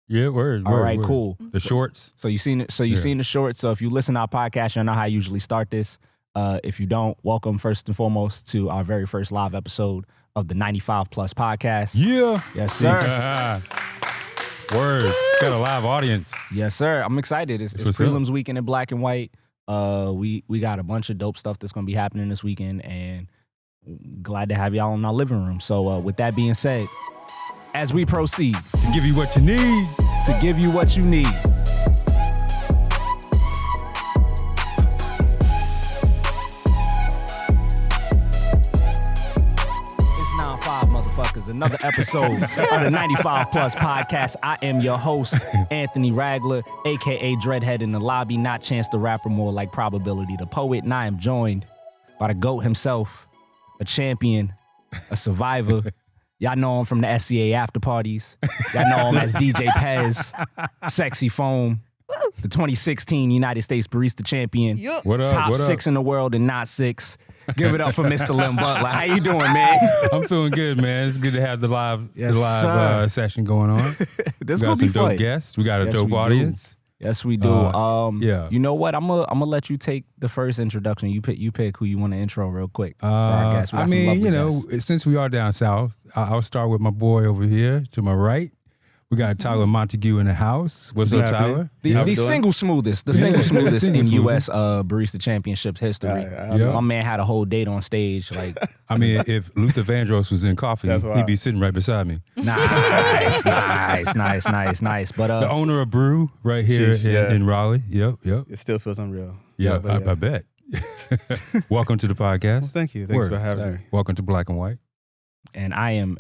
Yeah, word. All right, word. cool. The shorts. So you seen it. So you seen the shorts. So if you listen to our podcast, you know how I usually start this. If you don't, welcome first and foremost to our very first live episode of the 95 Plus podcast. Yeah. Yes, sir. Word. Got a live audience. Yes, sir. I'm excited. It's prelims weekend in black and white. We got a bunch of dope stuff that's gonna be happening this weekend, and glad to have y'all in our living room. So with that being said, as we proceed To give you what you need. to give you what you need. It's 9-5, motherfuckers. Another episode of the 95 Plus podcast. I am your host, Anthony Ragler, a.k.a. Dreadhead in the lobby, not Chance the Rapper, more like Probability the Poet. And I am joined by the GOAT himself, a champion, a survivor. Y'all know him from the SCA after parties. Y'all know him as DJ Pez, Sexy Foam, the 2016 United States Barista Champion. Yup. What up? Top what up? 6 in the world and not 6. Give it up for Mr. Lem Butler. How you doing, man? I'm feeling good, man. It's good to have the live, Yes, sir. session going on. This We gonna got be some dope fun. guests. We got a Yes, dope we do. audience. Yes, we do. Yeah. You know what? I'm gonna let you take the first introduction. You pick who you want to intro real quick for our guests. We got I some mean, lovely you know, guests. since we are down south, I'll start with my boy over here to my right. We got Tyler Montague in the house. What's up, Tyler? The single smoothest in Single U.S. Barista Championships history. Yeah. My man had a whole date on stage. Like, I mean, if Luther Vandross was in coffee, he'd be sitting right beside me. nice. But The owner of Brew right here Sheesh, in Raleigh. Yep. It still feels unreal. Yeah, But I bet. Welcome to the podcast. Well, thank you. Thanks for having me. Welcome to Black and White. and I am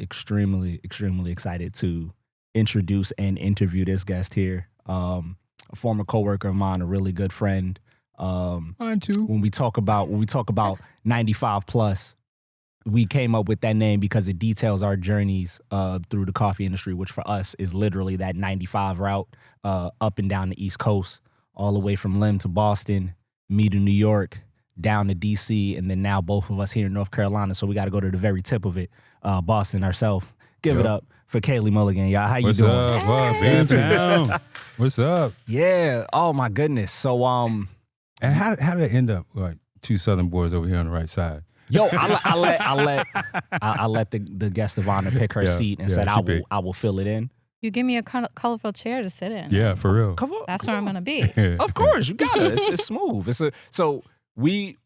extremely excited to introduce and interview this guest here. A former coworker of mine, a really good friend. Mine too. When we talk about 95 plus, we came up with that name because it details our journeys through the coffee industry, which for us is literally that 95 route up and down the East Coast, all the way from Lem to Boston, me to New York, down to DC, and then now both of us here in North Carolina. So we got to go to the very tip of it, Boston ourselves. Give it up for Kaileigh Mulligan, y'all. How you What's doing? up? Bam Town. What's up? Yeah. Oh my goodness. So And how did it end up like two Southern boys over here on the right side? Yo, I let the guest of honor pick her seat and said I will fill it in. You give me a colorful chair to sit in. Yeah, for real. Come on, That's where I'm gonna be. Of course, you got it. It's smooth. We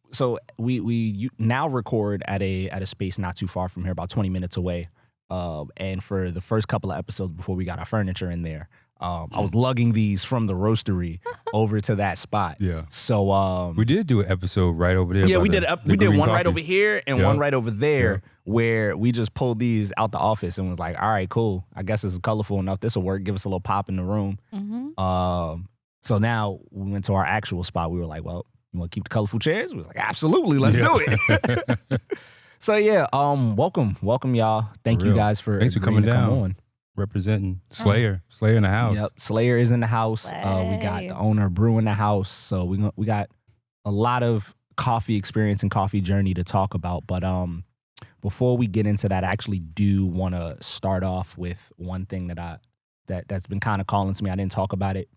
now record at a space not too far from here, about 20 minutes away. And for the first couple of episodes before we got our furniture in there, I was lugging these from the roastery over to that spot. Yeah. So We did do an episode right over there. yeah, by we the did green one right coffee. over here and Yeah. one right over there, Yeah. where we just pulled these out the office and was like, all right, cool. I guess this is colorful enough. This will work. Give us a little pop in the room. Mm-hmm. So now we went to our actual spot. We were like, well, you want to keep the colorful chairs? We was like, absolutely, let's do it. So yeah, welcome y'all. Thank For you real. guys for Thanks for agreeing coming to come down. on. Representing Slayer in the house. Yep, Slayer is in the house. We got Slay. the owner of Brew in the house. So we got a lot of coffee experience and coffee journey to talk about. But before we get into that, I actually do want to start off with one thing that's been kind of calling to me. I didn't talk about it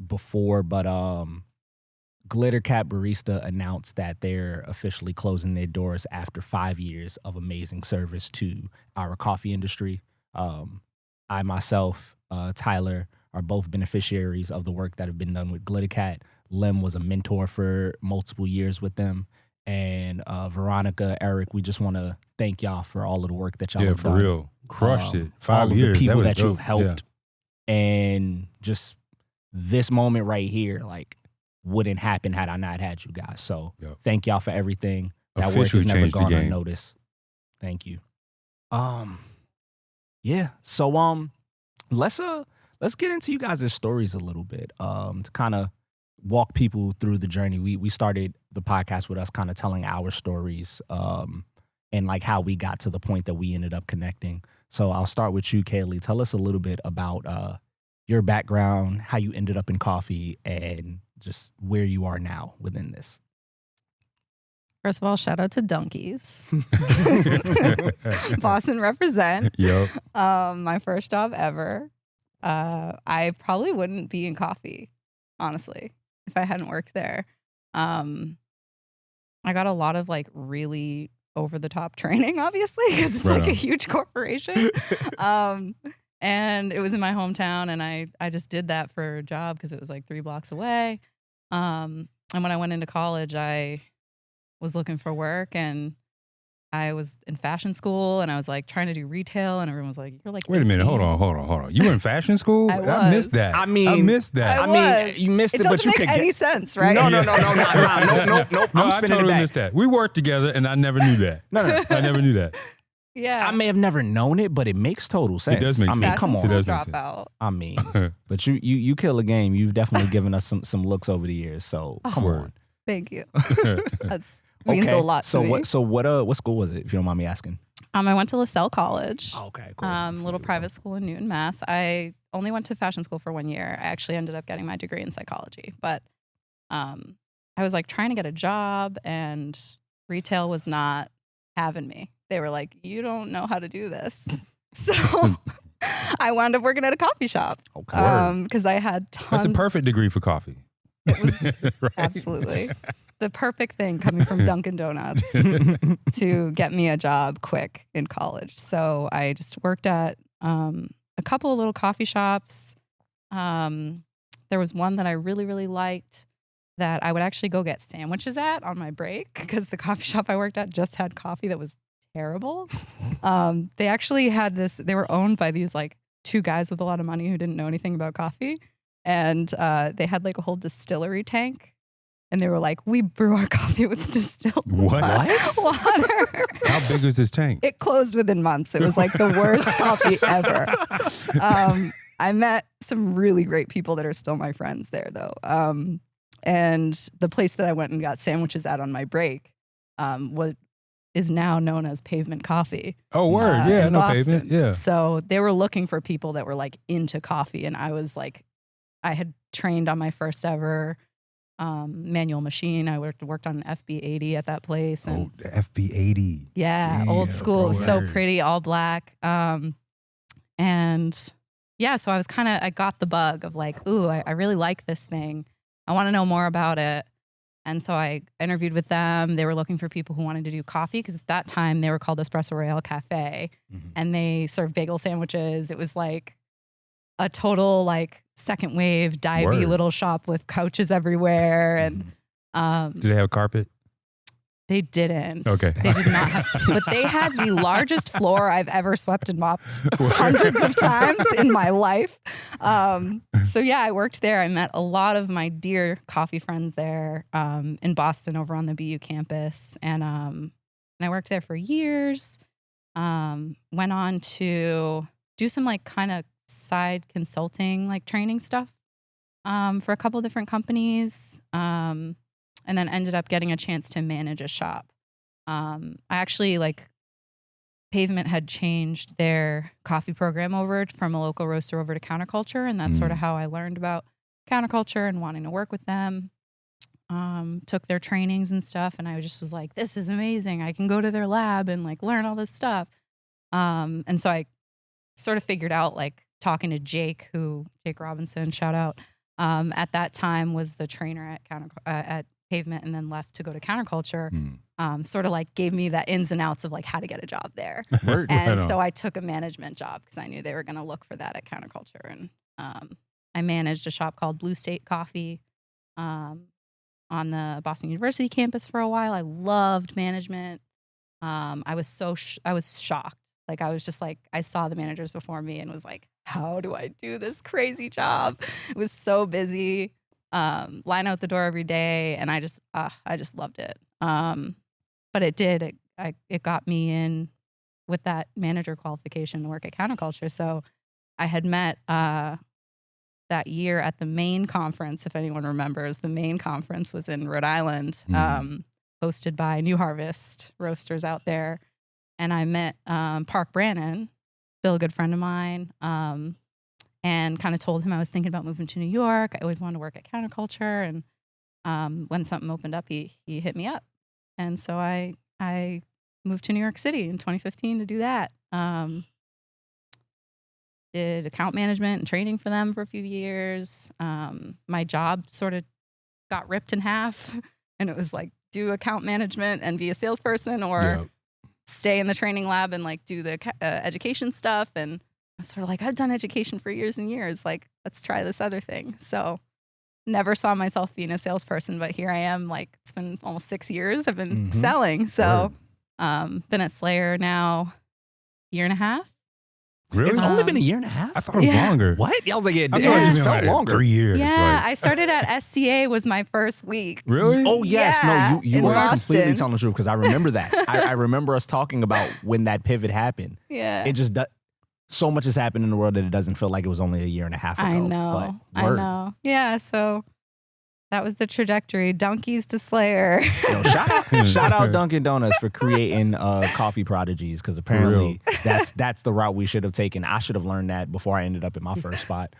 before, but Glitter Cat Barista announced that they're officially closing their doors after 5 years of amazing service to our coffee industry. I myself, Tyler, are both beneficiaries of the work that have been done with Glitter Cat. Lem was a mentor for multiple years with them. And Veronica, Eric, we just want to thank y'all for all of the work that y'all have for done. real. Crushed it. 5 all of years. the people was that dope. you've helped. And just this moment right here, like, wouldn't happen had I not had you guys. So Yep. thank y'all for everything. That work Officially has never changed the gone game. unnoticed. Thank you. Yeah. So let's get into you guys' stories a little bit. To kind of walk people through the journey. We started the podcast with us kind of telling our stories, and like how we got to the point that we ended up connecting. So I'll start with you, Kaileigh. Tell us a little bit about your background, how you ended up in coffee, and just where you are now within this. First of all, shout out to Dunkies. Boston represent. Yep. My first job ever. I probably wouldn't be in coffee, honestly, if I hadn't worked there. I got a lot of like really over the top training, obviously, because it's like a huge corporation. And it was in my hometown, and I just did that for a job because it was like 3 blocks away. And when I went into college, I was looking for work, and I was in fashion school, and I was like trying to do retail, and everyone was like, "You're like." Wait a minute, hold on. You were in fashion school? I missed that. I mean, I missed that. I mean, you missed it, but you could make any get. sense, right? No, not time. Nope. No, I'm I spinning totally it back. missed that. We worked together, and I never knew that. No. I never knew that. Yeah. I may have never known it, but it makes total sense. It does make I mean, sense. come Fashion on. school It does make sense. dropout. I mean, but you kill a game. You've definitely given us some looks over the years. So come on. Thank you. That's means a lot to me. What school was it, if you don't mind me asking? I went to LaSalle College. Okay, cool. Little private school in Newton, Mass. I only went to fashion school for 1 year. I actually ended up getting my degree in psychology, but I was like trying to get a job, and retail was not having me. They were like, "You don't know how to do this," so I wound up working at a coffee shop. Okay. Because I had tons. That's a perfect degree for coffee. It was Right? absolutely the perfect thing coming from Dunkin' Donuts to get me a job quick in college. So I just worked at a couple of little coffee shops. There was one that I really, really liked that I would actually go get sandwiches at on my break because the coffee shop I worked at just had coffee that was terrible. They actually had this, they were owned by these like 2 guys with a lot of money who didn't know anything about coffee. And they had like a whole distillery tank. And they were like, "We brew our coffee with distilled What? water." How big was this tank? It closed within months. It was like the worst coffee ever. I met some really great people that are still my friends there, though. And the place that I went and got sandwiches at on my break is now known as Pavement Coffee. Oh, word. Yeah, in no Boston. pavement. Yeah. So they were looking for people that were like into coffee. And I was like, I had trained on my first ever manual machine. I worked on an FB80 at that place. And the FB80. yeah, Damn, old school. It was so word. pretty, all black. And yeah, so I got the bug of like, ooh, I really like this thing. I want to know more about it. And so I interviewed with them. They were looking for people who wanted to do coffee because at that time they were called Espresso Royale Cafe, and they served bagel sandwiches. It was like a total like second wave divey Word. little shop with couches everywhere. And Did they have carpet? they didn't. Okay. They did not have, but they had the largest floor I've ever swept and mopped hundreds of times in my life. So yeah, I worked there. I met a lot of my dear coffee friends there in Boston over on the BU campus. And I worked there for years. Went on to do some like kind of side consulting, like training stuff for a couple different companies. And then ended up getting a chance to manage a shop. I actually like Pavement had changed their coffee program over from a local roaster over to counterculture. And that's sort of how I learned about counterculture and wanting to work with them. Took their trainings and stuff. And I just was like, this is amazing. I can go to their lab and like learn all this stuff. And so I sort of figured out like talking to Jake Robinson, shout out, at that time was the trainer at Pavement and then left to go to counterculture, sort of like gave me the ins and outs of like how to get a job there. And so I took a management job because I knew they were going to look for that at counterculture. And I managed a shop called Blue State Coffee on the Boston University campus for a while. I loved management. I was shocked. Like I was just like, I saw the managers before me and was like, how do I do this crazy job? It was so busy. Line out the door every day, and I just loved it. But it got me in with that manager qualification to work at counterculture. So I had met that year at the main conference. If anyone remembers, the main conference was in Rhode Island, hosted by New Harvest roasters out there, and I met Park Brannon, still a good friend of mine. And kind of told him I was thinking about moving to New York. I always wanted to work at counterculture. And when something opened up, he hit me up. And so I moved to New York City in 2015 to do that. Did account management and training for them for a few years. My job sort of got ripped in half, and it was like do account management and be a salesperson, or stay in the training lab and like do the education stuff. And I was sort of like, I've done education for years and years. Like, let's try this other thing. So never saw myself being a salesperson, but here I am. Like, it's been almost 6 years I've been selling. So been at Slayer now a year and a half. Really? It's only been a year and a half? I thought it was longer. What? I was like, I thought it felt longer. 3 years. Yeah, I started at SCA was my first week. Really? Oh, yes. Yeah, No, you in were Boston. completely telling the truth because I remember that. I remember us talking about when that pivot happened. Yeah. It just, so much has happened in the world that it doesn't feel like it was only a year and a half ago. I know. But I know. Yeah, so that was the trajectory. Donkeys to Slayer. Yo, shout out Dunkin' Donuts for creating coffee prodigies, because apparently that's the route we should have taken. I should have learned that before I ended up in my first spot.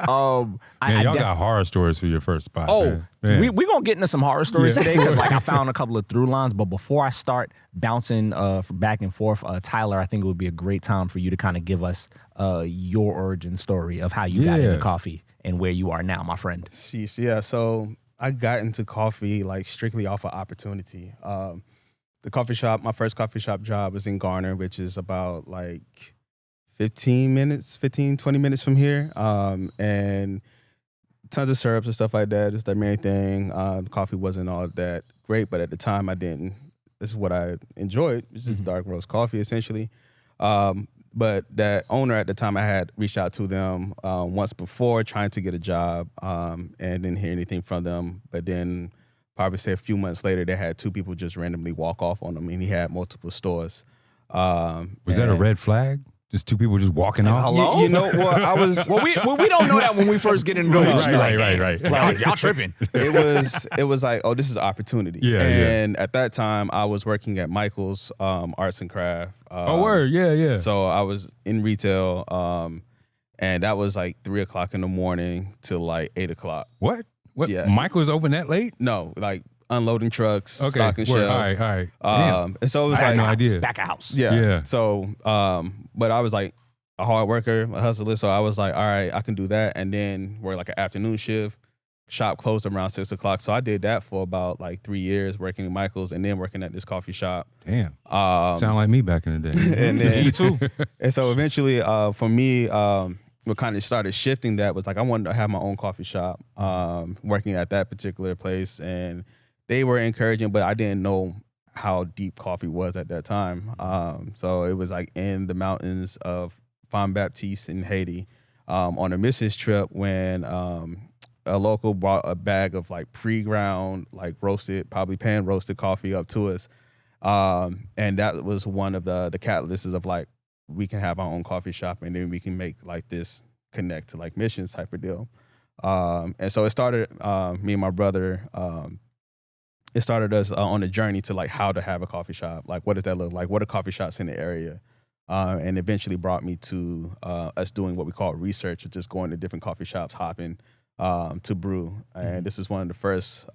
Y'all got horror stories for your first spot. Oh, man. we gonna get into some horror stories today, because like I found a couple of through lines. But before I start bouncing back and forth, Tyler, I think it would be a great time for you to kind of give us your origin story of how you got into coffee and where you are now, my friend. Sheesh, yeah. So I got into coffee like strictly off of opportunity. The coffee shop, my first coffee shop job was in Garner, which is about like 20 minutes from here. And tons of syrups and stuff like that. Just the main thing. The coffee wasn't all that great, but at the time I didn't. This is what I enjoyed, which is dark roast coffee essentially. But that owner at the time, I had reached out to them once before trying to get a job and didn't hear anything from them. But then probably say a few months later, they had 2 people just randomly walk off on him, and he had multiple stores. Was that a red flag? Just 2 people just walking off? Hello? You know what? I was... well, we don't know that when we first get into it. Right. Y'all tripping. It was like, oh, this is opportunity. Yeah, and at that time, I was working at Michael's Arts and Craft. Word. Yeah. So I was in retail, and that was like 3 o'clock in the morning till like 8 o'clock. What? Yeah. Michael's open that late? No, like unloading trucks, stocking Word. shelves. All right. And so it was I had like no idea. Back of house. Yeah. So, but I was like a hard worker, a hustler. So I was like, all right, I can do that. And then work like an afternoon shift. Shop closed around 6 o'clock. So I did that for about like 3 years, working at Michael's and then working at this coffee shop. Damn. Sound like me back in the day. And then, Me too. And so eventually, for me, what kind of started shifting that was like I wanted to have my own coffee shop, working at that particular place. And they were encouraging, but I didn't know how deep coffee was at that time. So it was like in the mountains of Femme Baptiste in Haiti on a missions trip when a local brought a bag of like pre-ground, like roasted, probably pan roasted coffee up to us. And that was one of the catalysts of like, we can have our own coffee shop and then we can make like this connect to like missions type of deal. And so it started, me and my brother, it started us on a journey to like how to have a coffee shop. Like, what does that look like? What are coffee shops in the area? And eventually brought me to us doing what we call research, or just going to different coffee shops, hopping to brew. And this is one of the first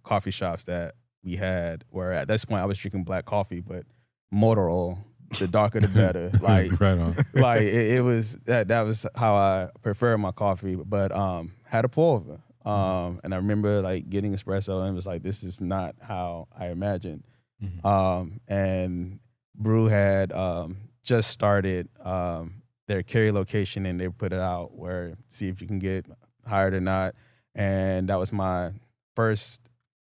coffee shops that we had, where at this point I was drinking black coffee, but motor oil, the darker the better. Like, right on. Like it was that was how I prefer my coffee, but had a pour over. And I remember like getting espresso and it was like, this is not how I imagined. And Brew had just started their Cary location, and they put it out where see if you can get hired or not. And that was my first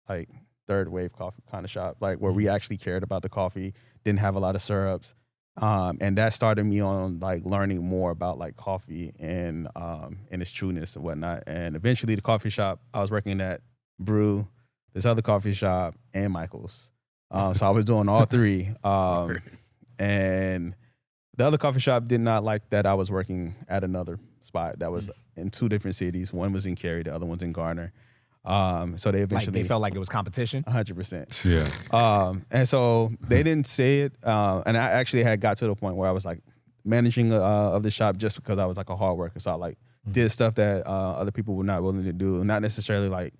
like third wave coffee kind of shop, like where we actually cared about the coffee, didn't have a lot of syrups. And that started me on like learning more about like coffee and its trueness and whatnot. And eventually the coffee shop I was working at, Brew, this other coffee shop, and Michael's. So I was doing all three. And the other coffee shop did not like that I was working at another spot that was in two different cities. One was in Cary, the other one's in Garner. So they eventually... Like they felt like it was competition? 100%. Yeah. And so they didn't say it. And I actually had got to the point where I was like managing of the shop just because I was like a hard worker. So I like did stuff that other people were not willing to do. Not necessarily like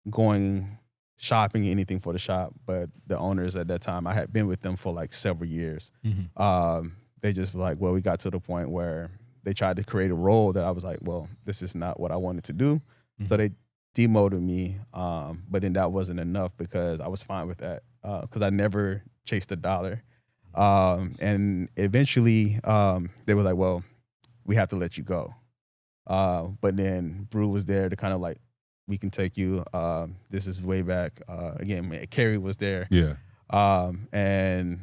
going shopping, anything for the shop. But the owners at that time, I had been with them for like several years. They just were like, well, we got to the point where they tried to create a role that I was like, well, this is not what I wanted to do. So they demoted me. But then that wasn't enough because I was fine with that because I never chased a dollar. And eventually they were like, well, we have to let you go. But then Brew was there to kind of like, we can take you. This is way back. Again, Carrie was there. Yeah. And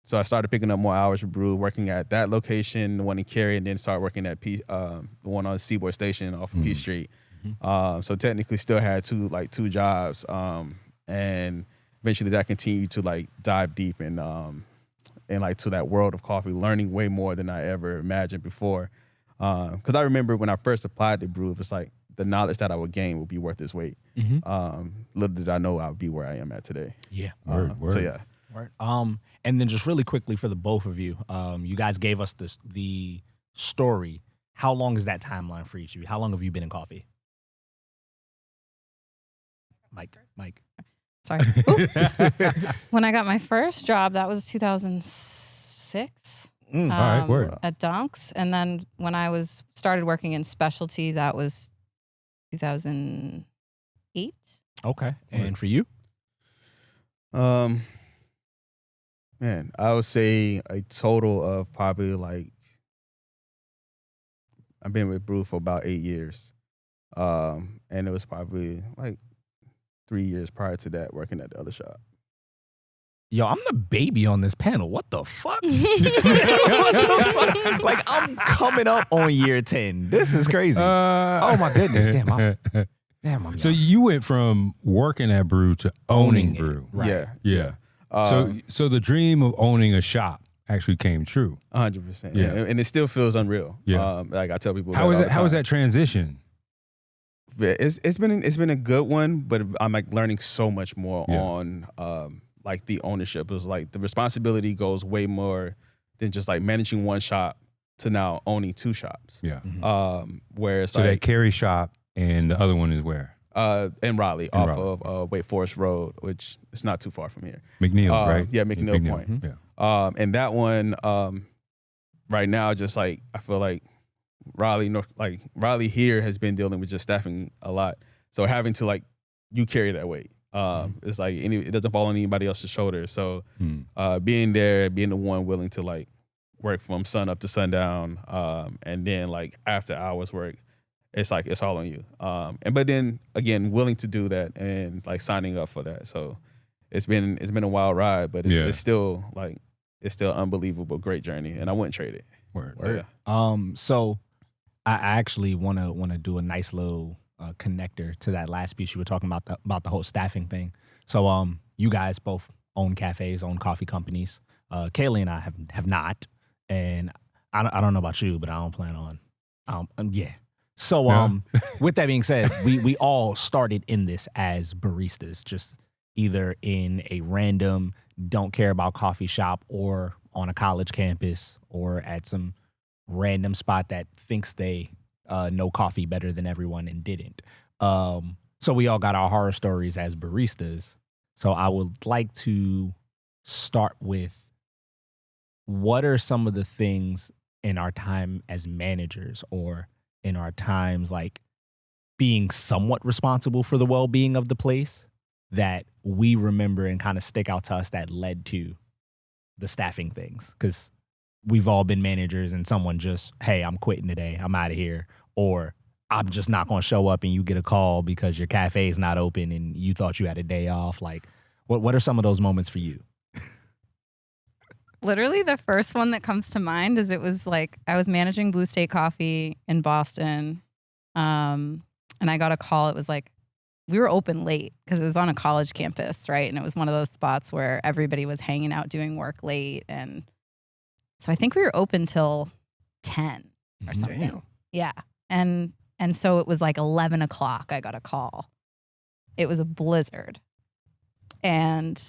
so I started picking up more hours with Brew, working at that location, the one in Cary, and then started working at the one on Seaboard Station off of P Street. So technically still had two jobs. And eventually that continued to like dive deep and like to that world of coffee, learning way more than I ever imagined before. Because I remember when I first applied to Brew, it was like the knowledge that I would gain would be worth its weight. Little did I know I would be where I am at today. Yeah. Word. So yeah. Word. And then just really quickly for the both of you, you guys gave us the story. How long is that timeline for each of you? How long have you been in coffee? Mike. Sorry. When I got my first job, that was 2006. All right, word. At Dunks. And then when I started working in specialty, that was 2008. Okay. And for you? Man, I would say a total of probably like, I've been with Brew for about 8 years. And it was probably like 3 years prior to that working at the other shop. Yo, I'm the baby on this panel. What the fuck? What the fuck? Like, I'm coming up on year 10. This is crazy. Oh my goodness. Damn, I'm So you went from working at Brew to owning it. Brew. Right. Yeah. So the dream of owning a shop actually came true. 100%. Yeah. And it still feels unreal. Yeah. Like I tell people. How was all that? the How was time. that transition? It's been a good one, but I'm like learning so much more Yeah. on like the ownership. It was like the responsibility goes way more than just like managing one shop to now owning 2 shops. Yeah. Where it's So that like Cary shop and the other one is where? in Raleigh off of Wake Forest Road, which is not too far from here. McNeil, right? Yeah, McNeil Point. Yeah. And that one right now, just like I feel like Raleigh here has been dealing with just staffing a lot. So having to like you carry that weight. It's like it doesn't fall on anybody else's shoulders. So being there, being the one willing to like work from sun up to sundown, and then like after hours work, it's like it's all on you. But then again, willing to do that and like signing up for that. So it's been a wild ride, but it's still unbelievable, great journey, and I wouldn't trade it. Word. So, yeah. So I actually want to do a nice little connector to that last piece you were talking about the whole staffing thing. So you guys both own cafes, own coffee companies. Kaileigh and I have not, and I don't know about you, but I don't plan on. Yeah. So with that being said, we all started in this as baristas, just either in a random don't care about coffee shop or on a college campus or at some random spot that thinks they know coffee better than everyone and didn't. So we all got our horror stories as baristas. So I would like to start with, what are some of the things in our time as managers or in our times like being somewhat responsible for the well-being of the place that we remember and kind of stick out to us that led to the staffing things? Because we've all been managers and someone just, hey, I'm quitting today, I'm out of here, or I'm just not going to show up and you get a call because your cafe is not open and you thought you had a day off. Like, what are some of those moments for you? Literally, the first one that comes to mind is it was like I was managing Blue State Coffee in Boston, and I got a call. It was like we were open late because it was on a college campus, right? And it was one of those spots where everybody was hanging out doing work late, and so I think we were open till 10 or something. Damn. Yeah, and so it was like 11 o'clock. I got a call. It was a blizzard, and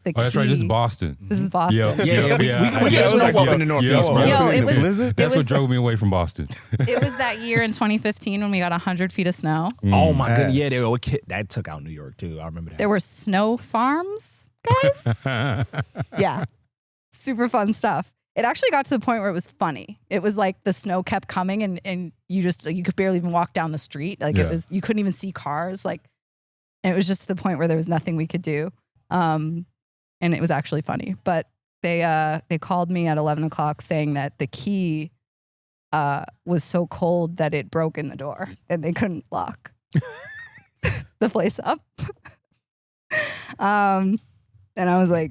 the Oh, that's right. This is key- Boston. This is Boston. Yeah, we get snow up in the Northeast, bro. Yo, it was- Blizzard? That's was- what drove me away from Boston. It was that year in 2015 when we got 100 feet of snow. Oh my Yes. goodness, yeah, that took out New York too. I remember that. There were snow farms, guys. Yeah. Super fun stuff. It actually got to the point where it was funny. It was like the snow kept coming and you could barely even walk down the street. Like Yeah. you couldn't even see cars. Like, and it was just to the point where there was nothing we could do. And it was actually funny. But they called me at 11 o'clock saying that the key was so cold that it broke in the door and they couldn't lock the place up. And I was like,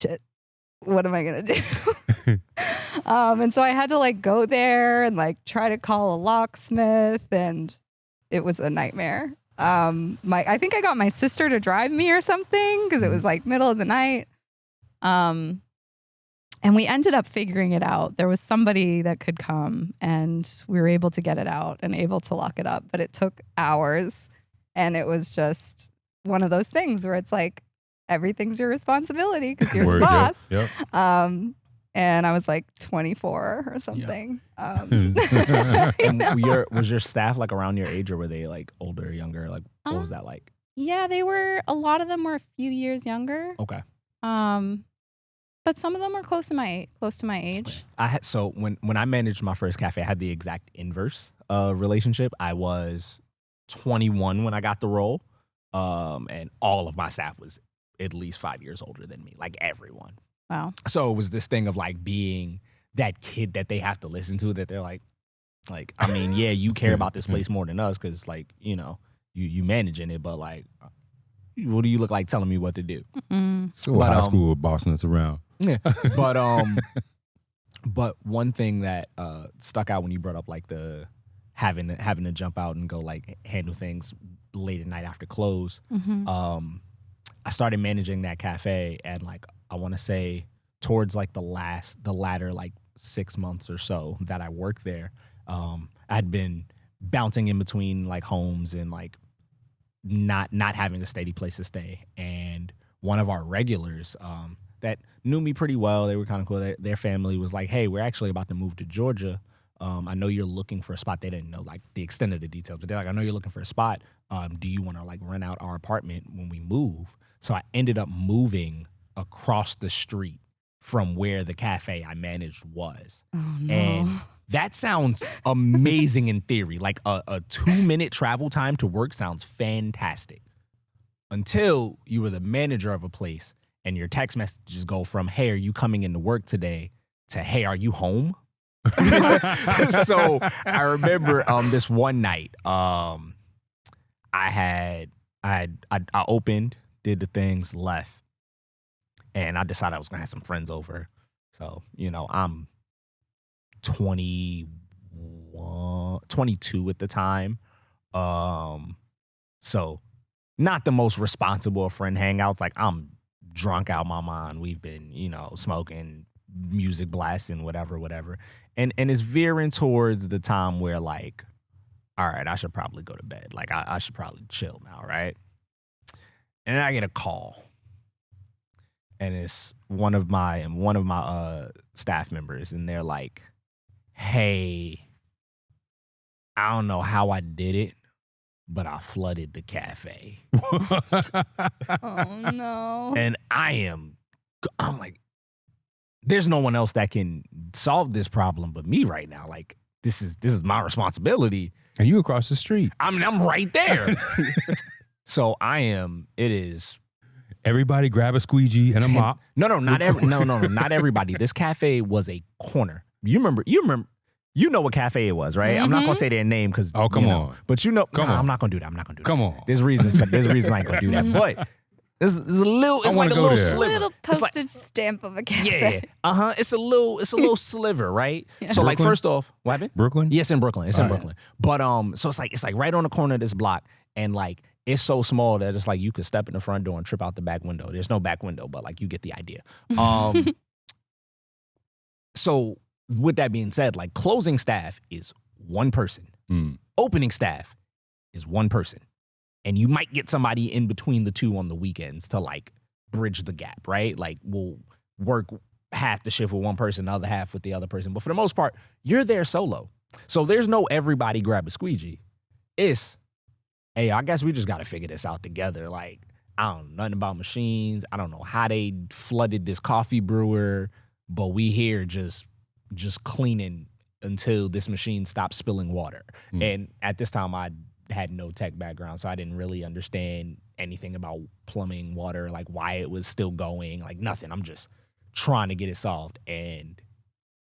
shit, what am I going to do? And so I had to like go there and like try to call a locksmith, and it was a nightmare. I think I got my sister to drive me or something because it was like middle of the night. And we ended up figuring it out. There was somebody that could come and we were able to get it out and able to lock it up, but it took hours. And it was just one of those things where it's like, everything's your responsibility because you're the boss. Yep. And I was like 24 or something. And was your staff like around your age, or were they like older or younger? Like, what was that like? Yeah, a lot of them were a few years younger. Okay. But some of them were close to my age. So when I managed my first cafe, I had the exact inverse relationship. I was 21 when I got the role, and all of my staff was at least 5 years older than me, like everyone. Wow. So it was this thing of like being that kid that they have to listen to, that they're like, I mean, yeah, you care about this place more than us because, like, you know, you managing it, but like, what do you look like telling me what to do? So high school with Boston that's around. Yeah, but one thing that stuck out when you brought up like the having to jump out and go like handle things late at night after close. I started managing that cafe, and like I want to say towards like the latter like 6 months or so that I worked there, I'd been bouncing in between like homes and like not having a steady place to stay. And one of our regulars that knew me pretty well, they were kind of cool. Their family was like, "Hey, we're actually about to move to Georgia. I know you're looking for a spot." They didn't know like the extent of the details, but they're like, "I know you're looking for a spot. Do you want to like rent out our apartment when we move?" So I ended up moving across the street from where the cafe I managed was. Oh, no. And that sounds amazing in theory. Like a 2-minute travel time to work sounds fantastic. Until you were the manager of a place and your text messages go from, "Hey, are you coming into work today?" to, "Hey, are you home?" So I remember this one night, I opened, did the things, left, and I decided I was gonna have some friends over. So, you know, I'm 22 at the time. So not the most responsible of friend hangouts. Like, I'm drunk out my mind. We've been, you know, smoking, music blasting, whatever. And it's veering towards the time where like, all right, I should probably go to bed. Like I should probably chill now, right? And then I get a call. And it's one of my staff members, and they're like, "Hey, I don't know how I did it, but I flooded the cafe." Oh no. And I'm like, there's no one else that can solve this problem but me right now. Like, this is my responsibility. And you across the street. I'm right there. So it is. Everybody grab a squeegee and a mop. No, not everybody. This cafe was a corner. You remember, you know what cafe it was, right? I'm not gonna say their name because come on. But you know, Come on. I'm not gonna do that. Come on. There's reasons I ain't gonna do that. But there's a little. It's like a go little there. sliver. Little It's like- postage stamp of a cafe. Yeah. It's a little sliver, right? Yeah. So like, Brooklyn? first off, what happened? Brooklyn? Yes, in Brooklyn. It's in All right. Brooklyn. But so it's like right on the corner of this block, and like it's so small that it's like you could step in the front door and trip out the back window. There's no back window, but like you get the idea. So with that being said, like closing staff is one person. Opening staff is one person. And you might get somebody in between the two on the weekends to like bridge the gap, right? Like we'll work half the shift with one person, the other half with the other person. But for the most part, you're there solo. So there's no everybody grab a squeegee. It's, hey, I guess we just got to figure this out together. Like, I don't know nothing about machines. I don't know how they flooded this coffee brewer, but we here just cleaning until this machine stops spilling water. And at this time, I had no tech background, so I didn't really understand anything about plumbing, water, like why it was still going, like nothing. I'm just trying to get it solved, and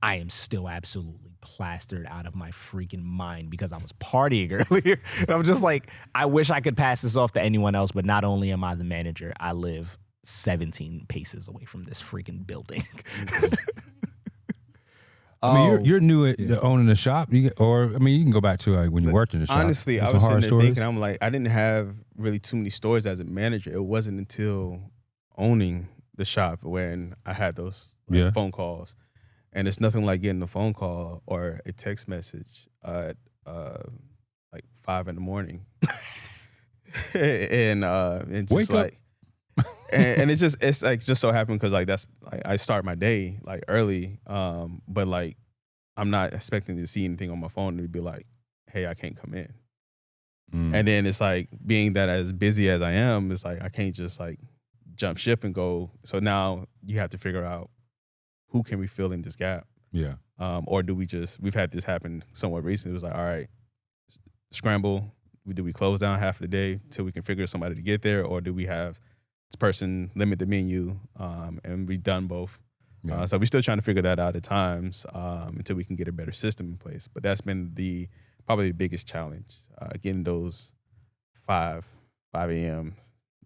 I am still absolutely plastered out of my freaking mind because I was partying earlier. And I'm just like, I wish I could pass this off to anyone else, but not only am I the manager, I live 17 paces away from this freaking building. I mean, you're new at owning the shop, you can go back to like when you worked in the shop. Honestly, There's I was some sitting horror there stories. thinking, I'm like, I didn't have really too many stores as a manager. It wasn't until owning the shop when I had those phone calls. And it's nothing like getting a phone call or a text message at like 5 a.m. and just Wake up. like, and it's like just so happened because like that's like I start my day like early, but like I'm not expecting to see anything on my phone to be like, hey, I can't come in. And then it's like being that as busy as I am, it's like I can't just like jump ship and go. So now you have to figure out who can we fill in this gap. Yeah. Or do we've had this happen somewhat recently. It was like, all right, scramble. Do we close down half of the day till we can figure somebody to get there? Or do we have this person limit the menu and we done both? Yeah. So we're still trying to figure that out at times until we can get a better system in place. But that's been probably the biggest challenge, getting those 5 a.m.,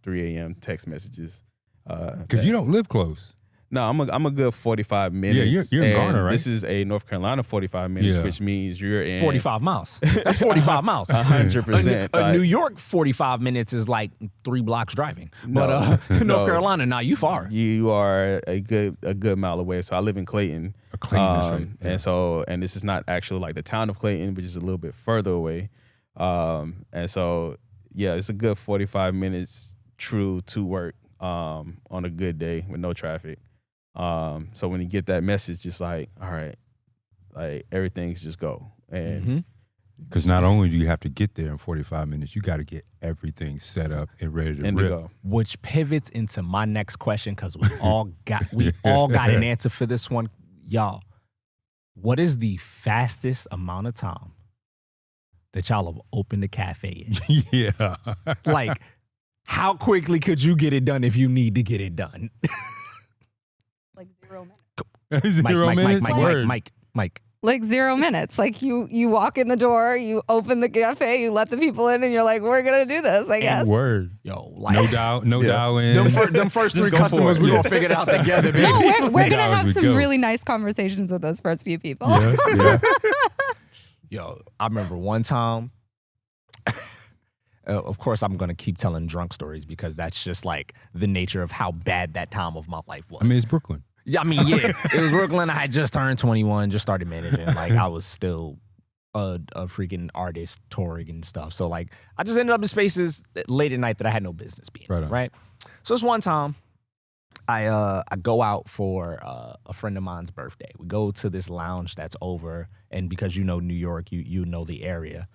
3 a.m. text messages. Because you don't live close. No, I'm a good 45 minutes. Yeah, you're in and Garner, right? This is a North Carolina 45 minutes, which means you're in 45 miles. That's 45 miles. 100%. A New York 45 minutes is like 3 blocks driving. But North Carolina, nah, you far. You are a good mile away. So I live in Clayton. Clayton, that's right. Yeah. And this is not actually like the town of Clayton, which is a little bit further away. And so yeah, it's a good 45 minutes true to work on a good day with no traffic. So when you get that message, just like, all right, like everything's just go. And because not only do you have to get there in 45 minutes, you got to get everything set up and ready to rip. go. Which pivots into my next question, because we all got an answer for this one. Y'all, what is the fastest amount of time that y'all have opened a cafe in? Yeah. Like, how quickly could you get it done if you need to get it done? Like 0 minutes. 0 minutes? Word. Mike. Like 0 minutes. Like you walk in the door, you open the cafe, you let the people in, and you're like, we're gonna do this, I guess. Word. Yo, like, No dial in. Them first 3 customers, we're gonna figure it out together, baby. No, we're gonna hours have we some go. really nice conversations with those first few people. Yeah. Yo, I remember one time, of course, I'm going to keep telling drunk stories because that's just like the nature of how bad that time of my life was. I mean, it's Brooklyn. Yeah, it was Brooklyn. I had just turned 21, just started managing. Like, I was still a freaking artist touring and stuff. So, like, I just ended up in spaces late at night that I had no business being in, right? So, this one time, I go out for a friend of mine's birthday. We go to this lounge that's over, and because you know New York, you know the area,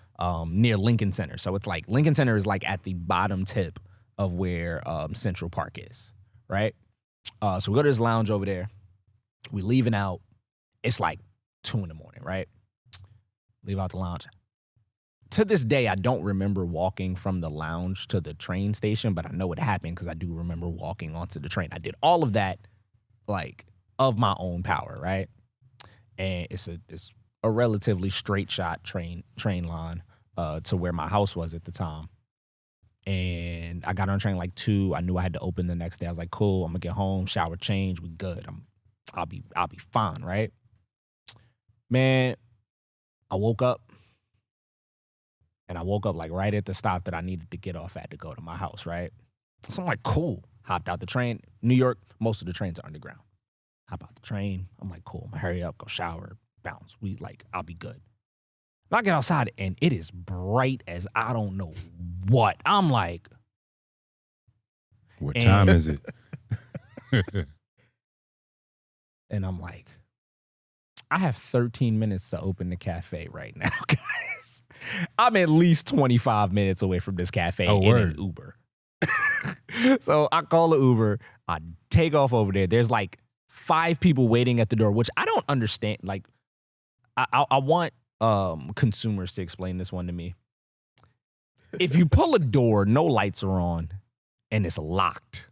near Lincoln Center. So it's like Lincoln Center is like at the bottom tip of where Central Park is, right? So we go to this lounge over there. We leaving out. It's like 2 a.m, right? Leave out the lounge. To this day, I don't remember walking from the lounge to the train station, but I know it happened because I do remember walking onto the train. I did all of that, like, of my own power, right? And it's a relatively straight shot train line to where my house was at the time. And I got on train like 2. I knew I had to open the next day. I was like, cool, I'm gonna get home, shower, change, we good. I'll be fine, right? Man, I woke up. And I woke up like right at the stop that I needed to get off at to go to my house, right? So I'm like, cool. Hopped out the train. New York, most of the trains are underground. Hop out the train. I'm like, cool. I'm gonna hurry up, go shower, bounce. I'll be good. And I get outside and it is bright as I don't know what. I'm like, What time is it? And I'm like, I have 13 minutes to open the cafe right now, guys. I'm at least 25 minutes away from this cafe in an Uber. So I call the Uber. I take off over there. There's like 5 people waiting at the door, which I don't understand. Like, I want consumers to explain this one to me. If you pull a door, no lights are on, and it's locked,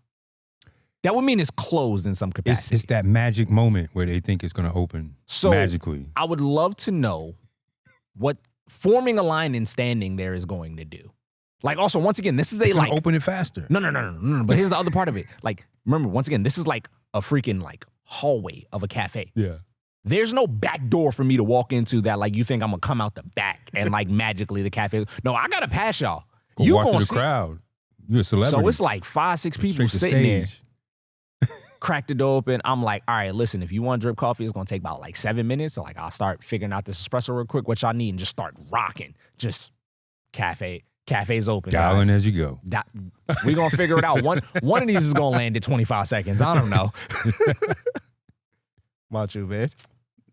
that would mean it's closed in some capacity. It's that magic moment where they think it's going to open magically. I would love to know what forming a line and standing there is going to do. Like, also, once again, this is it's like open it faster. No. But here's the other part of it. Like, remember, once again, this is like a freaking like hallway of a cafe. Yeah. There's no back door for me to walk into that. Like, you think I'm gonna come out the back and like magically the cafe. No, I gotta pass y'all. You walk through the crowd. You're a celebrity. So it's like 5, 6 people sitting there. Crack the door open. I'm like, all right, listen, if you want drip coffee, it's gonna take about like 7 minutes. So like, I'll start figuring out this espresso real quick, what y'all need, and just start rocking. Just cafe's open. Dialing as you go. We gonna figure it out. One of these is gonna land at 25 seconds. I don't know. About you, man?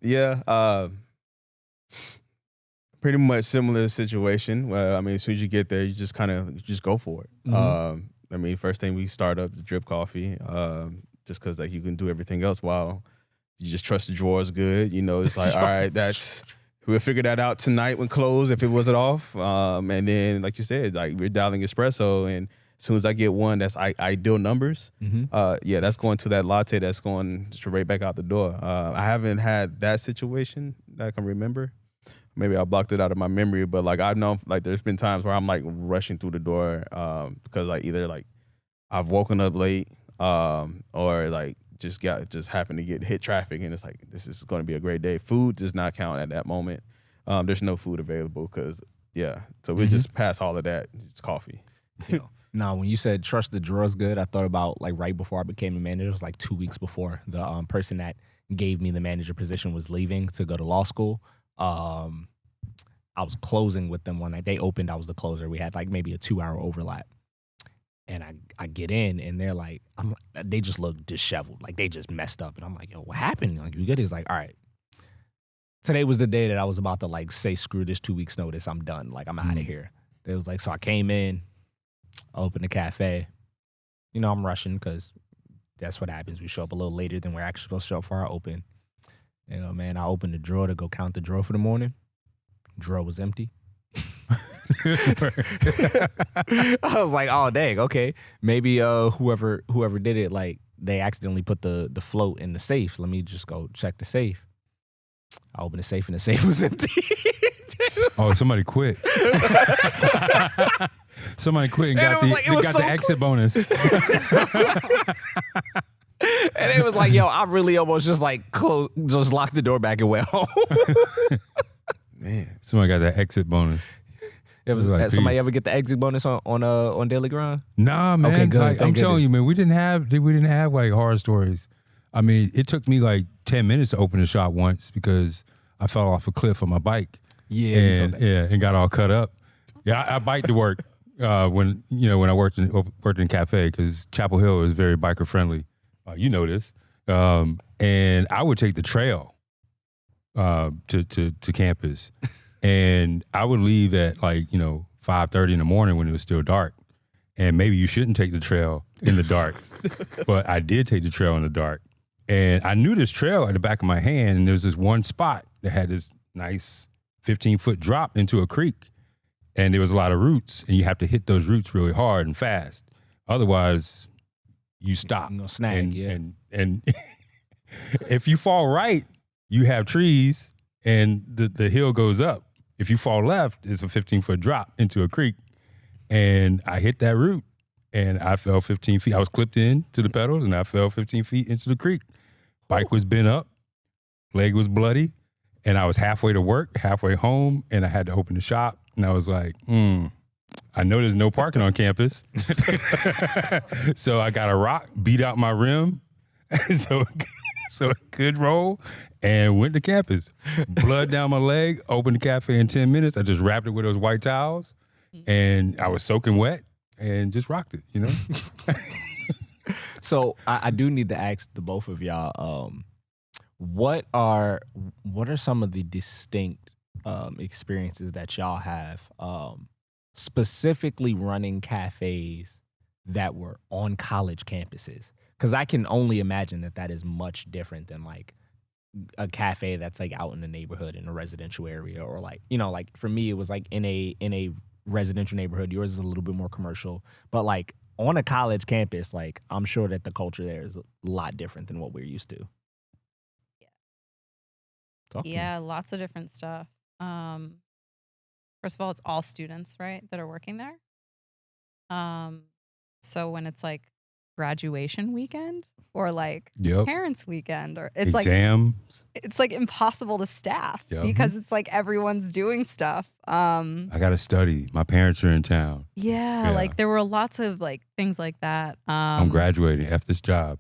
Yeah, pretty much similar situation. Well, I mean, as soon as you get there, you just go for it. Mm-hmm. I mean, first thing we start up the drip coffee, just because like you can do everything else while you just trust the drawer's good. You know, it's like, all right, we'll figure that out tonight when closed if it wasn't off. And then, like you said, like we're dialing espresso, and as soon as I get one that's ideal numbers, that's going to that latte that's going straight back out the door. I haven't had that situation that I can remember. Maybe I blocked it out of my memory, but like I've known, like there's been times where I'm like rushing through the door because like either like I've woken up late or like just happened to hit traffic, and it's like this is going to be a great day. Food does not count at that moment. There's no food available so we just pass all of that. It's coffee. Now, when you said trust the drawer's good, I thought about like right before I became a manager. It was like 2 weeks before the person that gave me the manager position was leaving to go to law school. I was closing with them one night. They opened, I was the closer. We had like maybe a 2-hour overlap. And I get in, and they're like, they just look disheveled. Like they just messed up. And I'm like, yo, what happened? Like, you good? He's like, all right. Today was the day that I was about to like say, screw this 2 weeks notice. I'm done. Like, I'm out of here. It was like, so I came in, I opened the cafe. You know, I'm rushing because that's what happens. We show up a little later than we're actually supposed to show up for our open. You know, man, I opened the drawer to go count the drawer for the morning. Drawer was empty. I was like, oh, dang, okay. Maybe whoever did it, like, they accidentally put the float in the safe. Let me just go check the safe. I opened the safe, and the safe was empty. Oh, somebody quit. Somebody quit and got the exit bonus. And it was like, yo, I really almost just like just locked the door back and went home. Man, somebody got that exit bonus. Somebody ever get the exit bonus on Daily Grind? Nah, man. Okay, good. Like, I'm telling you, man, we didn't have like horror stories. I mean, it took me like 10 minutes to open the shop once because I fell off a cliff on my bike. Yeah, and got all cut up. Yeah, I bike to work when I worked in cafe because Chapel Hill is very biker friendly. You know this, and I would take the trail to campus, and I would leave at like 5:30 in the morning when it was still dark. And maybe you shouldn't take the trail in the dark, but I did take the trail in the dark, and I knew this trail at the back of my hand, and there was this one spot that had this nice 15-foot drop into a creek, and there was a lot of roots, and you have to hit those roots really hard and fast, otherwise you stop. You're gonna snag, and if you fall right, you have trees and the hill goes up. If you fall left, it's a 15-foot drop into a creek. And I hit that root and I fell 15 feet. I was clipped in to the pedals and I fell 15 feet into the creek. Bike was bent up, leg was bloody, and I was halfway to work, halfway home, and I had to open the shop. And I was like, I know there's no parking on campus. So I got a rock, beat out my rim, so it could roll, and went to campus. Blood down my leg, opened the cafe in 10 minutes. I just wrapped it with those white towels, and I was soaking wet and just rocked it, So I do need to ask the both of y'all, what are some of the distinct experiences that y'all have, specifically running cafes that were on college campuses? Because I can only imagine that is much different than like a cafe that's like out in the neighborhood in a residential area, or like, you know, like for me it was like in a residential neighborhood. Yours is a little bit more commercial, but like on a college campus, like I'm sure that the culture there is a lot different than what we're used to. Yeah, lots of different stuff. First of all, it's all students, right, that are working there. So when it's like graduation weekend or like parents weekend, or it's exams, like it's like impossible to staff because it's like everyone's doing stuff. I gotta study. My parents are in town. Yeah, like there were lots of like things like that. I'm graduating. F this job.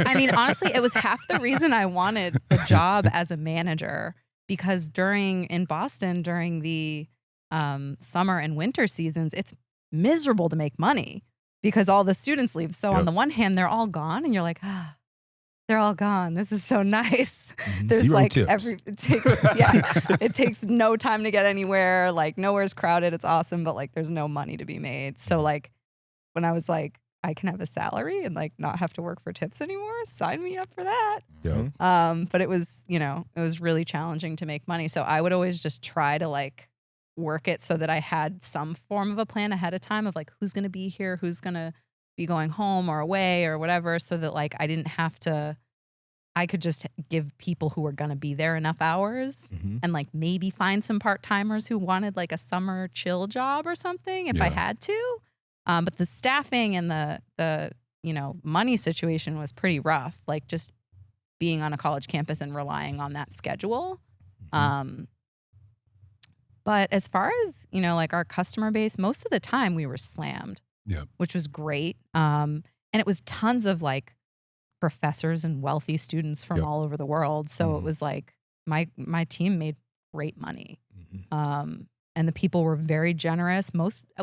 I mean, honestly, it was half the reason I wanted the job as a manager, because in Boston during the summer and winter seasons, it's miserable to make money because all the students leave. So on the one hand, they're all gone, and you're like, they're all gone. This is so nice. There's 0 like tips. It takes no time to get anywhere. Like nowhere's crowded. It's awesome, but like there's no money to be made. So like when I was like, I can have a salary and like not have to work for tips anymore, sign me up for that. But it was, it was really challenging to make money. So I would always just try to like work it so that I had some form of a plan ahead of time of like who's going to be here, who's going to be going home or away or whatever, so that like I could just give people who were going to be there enough hours and like maybe find some part-timers who wanted like a summer chill job or something if I had to. But the staffing and the money situation was pretty rough, like just being on a college campus and relying on that schedule. But as far as, like our customer base, most of the time we were slammed, which was great. And it was tons of like professors and wealthy students from all over the world. So it was like my team made great money. And the people were very generous.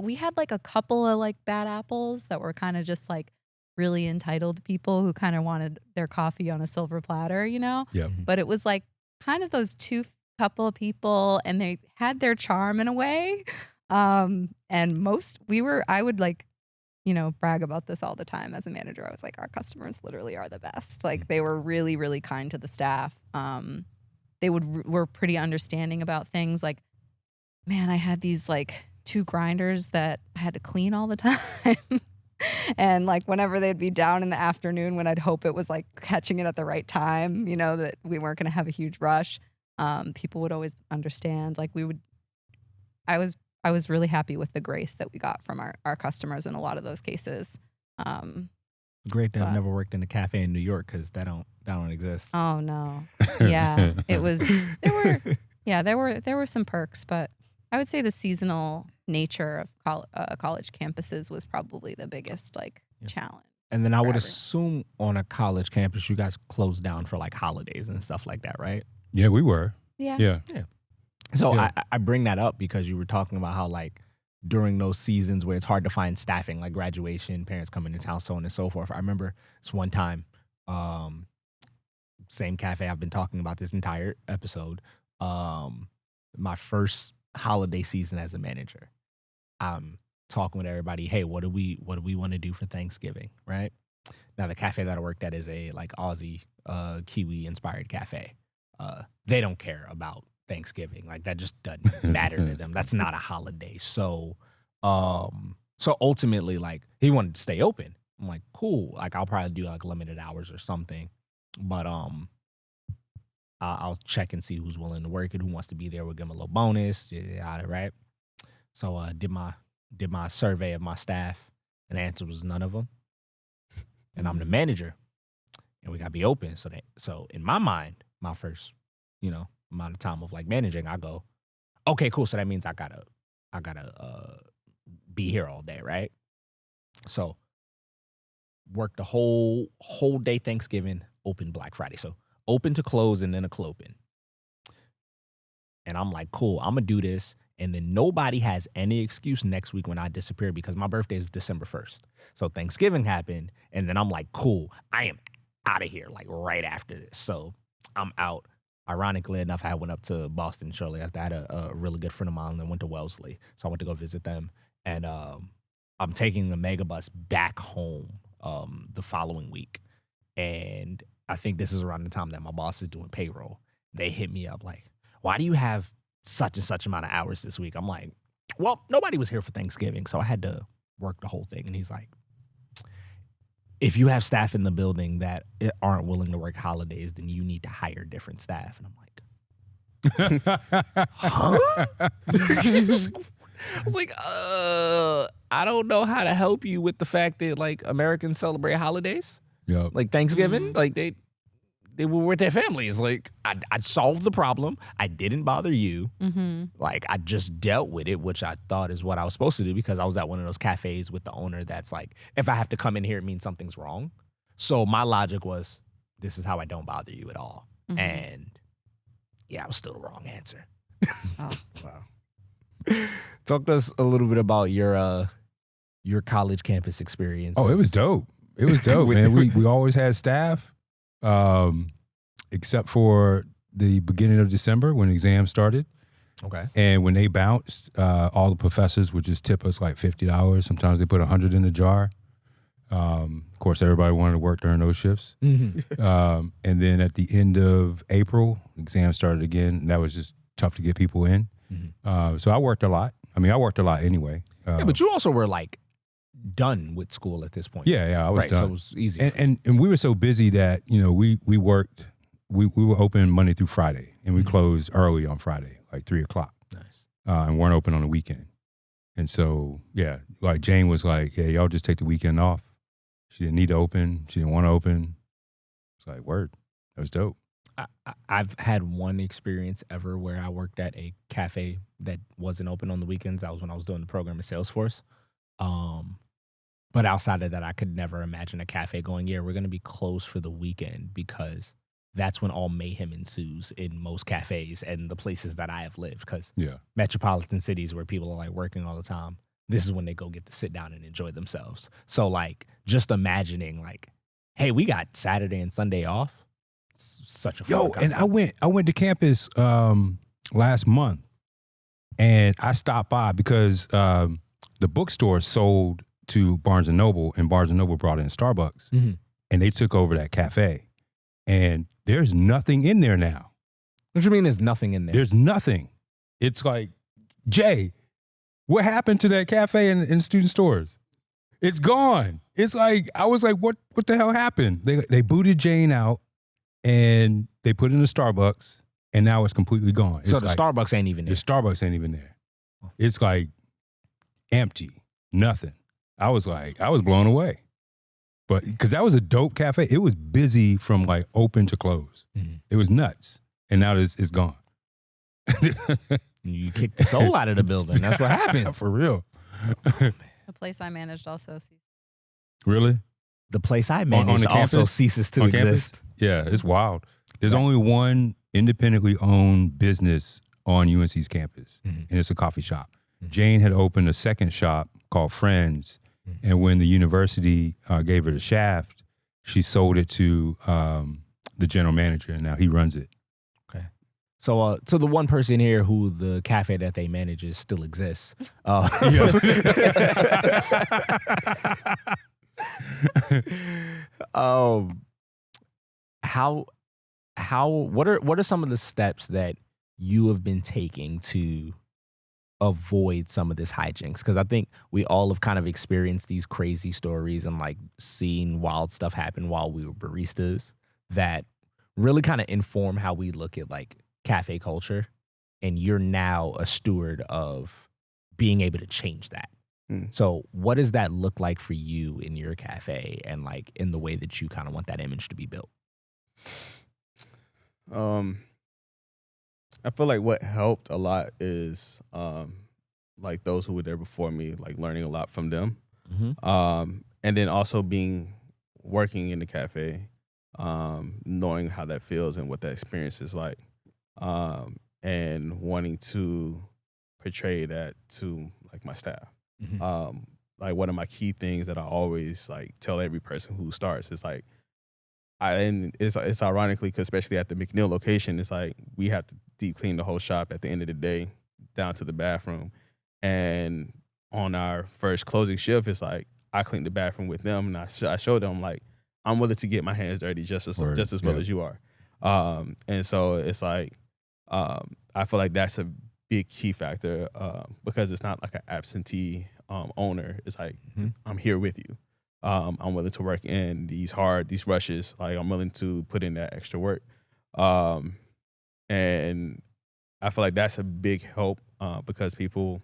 We had like a couple of like bad apples that were kind of just like really entitled people who kind of wanted their coffee on a silver platter, But it was like kind of those couple of people, and they had their charm in a way. And I would like, brag about this all the time as a manager. I was like, our customers literally are the best. Like they were really, really kind to the staff. They were pretty understanding about things. Like, man, I had these like 2 grinders that I had to clean all the time. And like whenever they'd be down in the afternoon, when I'd hope it was like catching it at the right time, that we weren't going to have a huge rush. People would always understand. Like I was really happy with the grace that we got from our customers in a lot of those cases. Great to have never worked in a cafe in New York, because that don't exist. Oh no. Yeah. There were some perks, but I would say the seasonal nature of college campuses was probably the biggest challenge. And then I would assume on a college campus, you guys closed down for like holidays and stuff like that, right? Yeah, we were. Yeah. So I bring that up because you were talking about how like during those seasons where it's hard to find staffing, like graduation, parents coming into town, so on and so forth. I remember this one time, same cafe I've been talking about this entire episode, my first holiday season as a manager. I'm talking with everybody, hey, what do we want to do for Thanksgiving, right? Now the cafe that I worked at is a like Aussie Kiwi inspired cafe. They don't care about Thanksgiving. Like that just doesn't matter to them. That's not a holiday. So ultimately, like he wanted to stay open. I'm like, cool. Like I'll probably do like limited hours or something. But I'll check and see who's willing to work it, who wants to be there. We'll give them a little bonus, right? So did my survey of my staff, and the answer was none of them. And I'm the manager, and we gotta be open. So in my mind, my first, amount of time of like managing, I go, okay, cool. So that means I gotta be here all day, right? So work the whole day Thanksgiving, open Black Friday. So open to close and then a clopen. And I'm like, cool, I'm gonna do this. And then nobody has any excuse next week when I disappear because my birthday is December 1st. So Thanksgiving happened, and then I'm like, cool, I am out of here, like right after this. So I'm out. Ironically enough, I went up to Boston shortly after. I had a really good friend of mine that went to Wellesley. So I went to go visit them. And I'm taking the mega bus back home the following week. And I think this is around the time that my boss is doing payroll. They hit me up like, why do you have such and such amount of hours this week? I'm like, well, nobody was here for Thanksgiving, so I had to work the whole thing. And he's like, if you have staff in the building that aren't willing to work holidays, then you need to hire different staff. And I'm like, huh? I was like, I don't know how to help you with the fact that like Americans celebrate holidays. Yeah. Like Thanksgiving, like they were with their families. Like I solved the problem. I didn't bother you. Like I just dealt with it, which I thought is what I was supposed to do because I was at one of those cafes with the owner that's like, if I have to come in here, it means something's wrong. So my logic was, this is how I don't bother you at all. And yeah, it was still the wrong answer. Oh. Wow. Talk to us a little bit about your college campus experience. Oh, it was dope. It was dope, man. We always had staff. Except for the beginning of December when exams started. Okay. And when they bounced, all the professors would just tip us like $50. Sometimes they put $100 in the jar. Of course, everybody wanted to work during those shifts. And then at the end of April, exams started again. And that was just tough to get people in. So I worked a lot. I mean, I worked a lot anyway. Yeah, but you also were like done with school at this point. Yeah, I was right, done. So it was easy. And we were so busy that, you know, we worked, we were open Monday through Friday, and we closed early on Friday, like 3:00. Nice. And weren't open on the weekend. And so, yeah, like Jane was like, yeah, y'all just take the weekend off. She didn't need to open. She didn't want to open. It's like, word. That was dope. I've had one experience ever where I worked at a cafe that wasn't open on the weekends. That was when I was doing the program at Salesforce. But outside of that, I could never imagine a cafe going, yeah, we're going to be closed for the weekend, because that's when all mayhem ensues in most cafes and the places that I have lived. Because metropolitan cities where people are like working all the time, this is when they go get to sit down and enjoy themselves. So like just imagining like, hey, we got Saturday and Sunday off. It's such a fun concept. And I went to campus last month, and I stopped by because the bookstore sold to Barnes & Noble, and Barnes & Noble brought in Starbucks, and they took over that cafe. And there's nothing in there now. What do you mean there's nothing in there? There's nothing. It's like, Jay, what happened to that cafe in student stores? It's gone. It's like, I was like, what the hell happened? They booted Jane out, and they put in a Starbucks, and now it's completely gone. So the Starbucks ain't even there. The Starbucks ain't even there. It's like empty, nothing. I was blown away. But because that was a dope cafe. It was busy from like open to close. It was nuts. And now it's gone. You kicked the soul out of the building. That's what happens. For real. The place I managed also. Really? The place I on managed the also campus? ceases to On exist. campus? Yeah, it's wild. There's only one independently owned business on UNC's campus, and it's a coffee shop. Jane had opened a second shop called Friends, and when the university gave her the shaft, she sold it to the general manager, and now he runs it. Okay. So the one person here who the cafe that they manage still exists. What are some of the steps that you have been taking to avoid some of this hijinks? Because I think we all have kind of experienced these crazy stories and like seen wild stuff happen while we were baristas that really kind of inform how we look at like cafe culture. And you're now a steward of being able to change that. So what does that look like for you in your cafe and like in the way that you kind of want that image to be built? I feel like what helped a lot is like those who were there before me, like learning a lot from them. And then also working in the cafe, knowing how that feels and what that experience is like, and wanting to portray that to like my staff. Mm-hmm. Like one of my key things that I always like tell every person who starts is like, and it's ironically, because especially at the McNeil location, it's like we have to deep clean the whole shop at the end of the day, down to the bathroom. And on our first closing shift, it's like I cleaned the bathroom with them, and I showed them like I'm willing to get my hands dirty just as well as you are. And so it's like I feel like that's a big key factor because it's not like an absentee owner. It's like I'm here with you. I'm willing to work in these rushes. Like I'm willing to put in that extra work. And I feel like that's a big help because people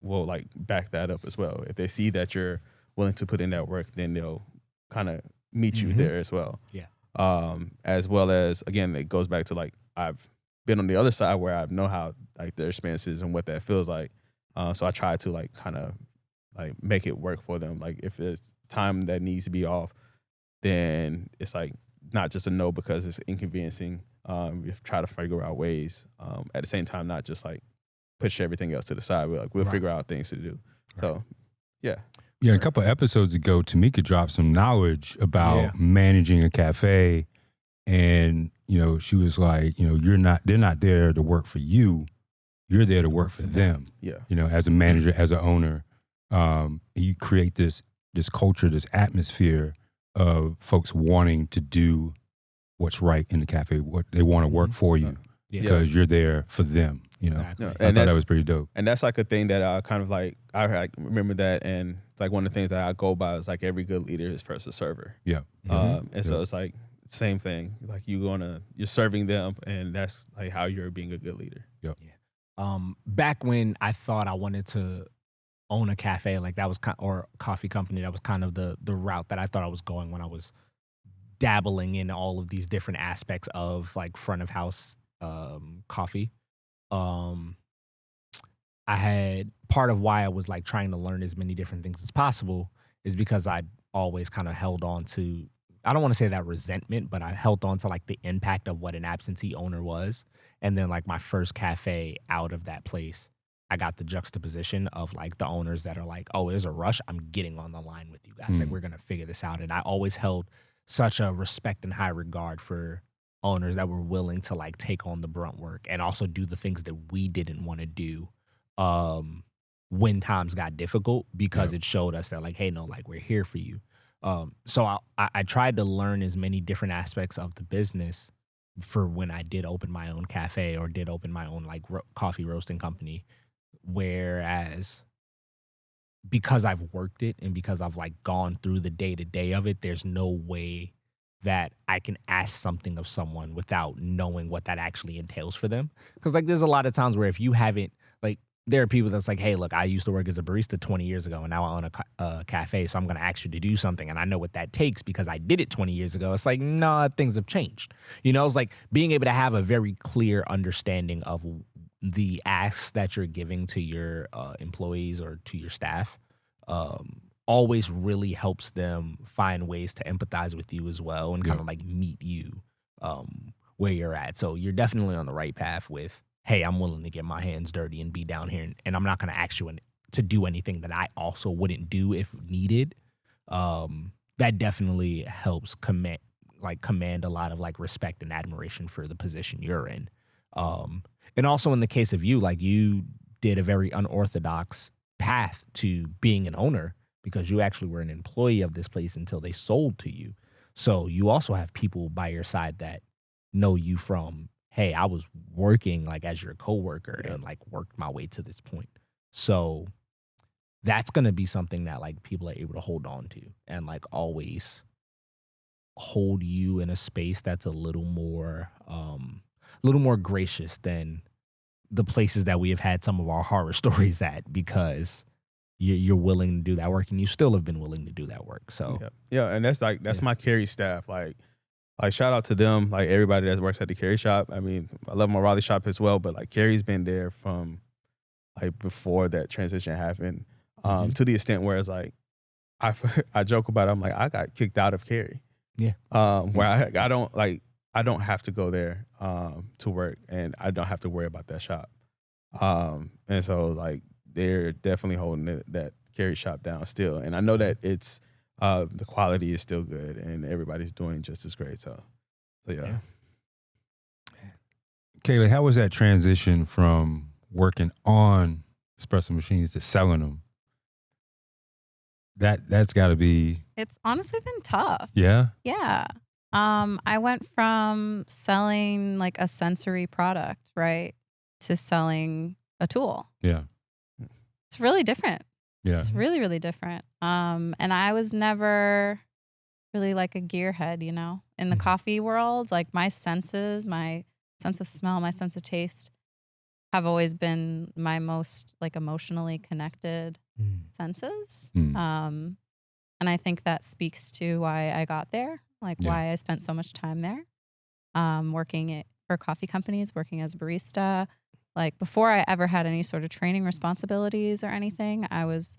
will like back that up as well. If they see that you're willing to put in that work, then they'll kind of meet you there as well. Yeah. As well as, again, it goes back to like, I've been on the other side where I know how like their expenses and what that feels like. So I try to like kind of like make it work for them. Like if there's time that needs to be off, then it's like not just a no because it's inconveniencing. We try to figure out ways. At the same time, not just like push everything else to the side. We'll figure out things to do. Right. So, yeah. Yeah, a couple of episodes ago, Tamika dropped some knowledge about managing a cafe, and she was like, they're not there to work for you, you're there to work for them. Yeah, as a manager, as an owner, you create this culture, this atmosphere of folks wanting to do what's right in the cafe. What they want to work for you because you're there for them. Exactly. I thought that was pretty dope. And that's like a thing that I kind of like, I remember that, and it's like one of the things that I go by is like every good leader is first a server. Yeah. So it's like same thing. Like you're serving them, and that's like how you're being a good leader. Yep. Yeah. Back when I thought I wanted to own a cafe, like that was or a coffee company, that was kind of the route that I thought I was going when I was dabbling in all of these different aspects of like front of house coffee. I had part of why I was like trying to learn as many different things as possible is because I always kind of held on to, I don't want to say that resentment, but I held on to like the impact of what an absentee owner was. And then like my first cafe out of that place, I got the juxtaposition of like the owners that are like, oh, there's a rush, I'm getting on the line with you guys. Like we're going to figure this out. And I always held such a respect and high regard for owners that were willing to like take on the brunt work and also do the things that we didn't want to do when times got difficult, because it showed us that like, hey, no, like we're here for you. So I tried to learn as many different aspects of the business for when I did open my own cafe or did open my own like coffee roasting company. Whereas because I've worked it and because I've like gone through the day-to-day of it, there's no way that I can ask something of someone without knowing what that actually entails for them. Because like there's a lot of times where if you haven't, like there are people that's like, hey, look, I used to work as a barista 20 years ago and now I own a cafe, so I'm going to ask you to do something. And I know what that takes because I did it 20 years ago. It's like, nah, things have changed. It's like being able to have a very clear understanding of the asks that you're giving to your employees or to your staff always really helps them find ways to empathize with you as well and kind of like meet you where you're at. So you're definitely on the right path with, hey, I'm willing to get my hands dirty and be down here, and I'm not going to ask you to do anything that I also wouldn't do if needed. That definitely helps command a lot of like respect and admiration for the position you're in. And also in the case of you, like you did a very unorthodox path to being an owner because you actually were an employee of this place until they sold to you. So you also have people by your side that know you from, hey, I was working like as your coworker and like worked my way to this point. So that's going to be something that like people are able to hold on to and like always hold you in a space that's a little more gracious than the places that we have had some of our horror stories at, because you're willing to do that work and you still have been willing to do that work. So and that's my Carrie staff. Like shout out to them, like everybody that works at the Carrie shop. I mean, I love my Raleigh shop as well, but like Carrie's been there from like before that transition happened, to the extent where it's like I joke about it, I'm like, I got kicked out of Carrie. Yeah. Where I don't have to go there to work, and I don't have to worry about that shop. And so like they're definitely holding that carry shop down still. And I know that it's the quality is still good and everybody's doing just as great. So yeah. Kaileigh, how was that transition from working on espresso machines to selling them? That's got to be. It's honestly been tough. Yeah. Yeah. I went from selling like a sensory product, right, to selling a tool. Yeah. It's really different. Yeah. It's really, really different. And I was never really like a gearhead, you know, in the coffee world. Like my senses, my sense of smell, my sense of taste have always been my most like emotionally connected senses. And I think that speaks to why I got there, like why I spent so much time there, working for coffee companies, working as a barista. Like before I ever had any sort of training responsibilities or anything, I was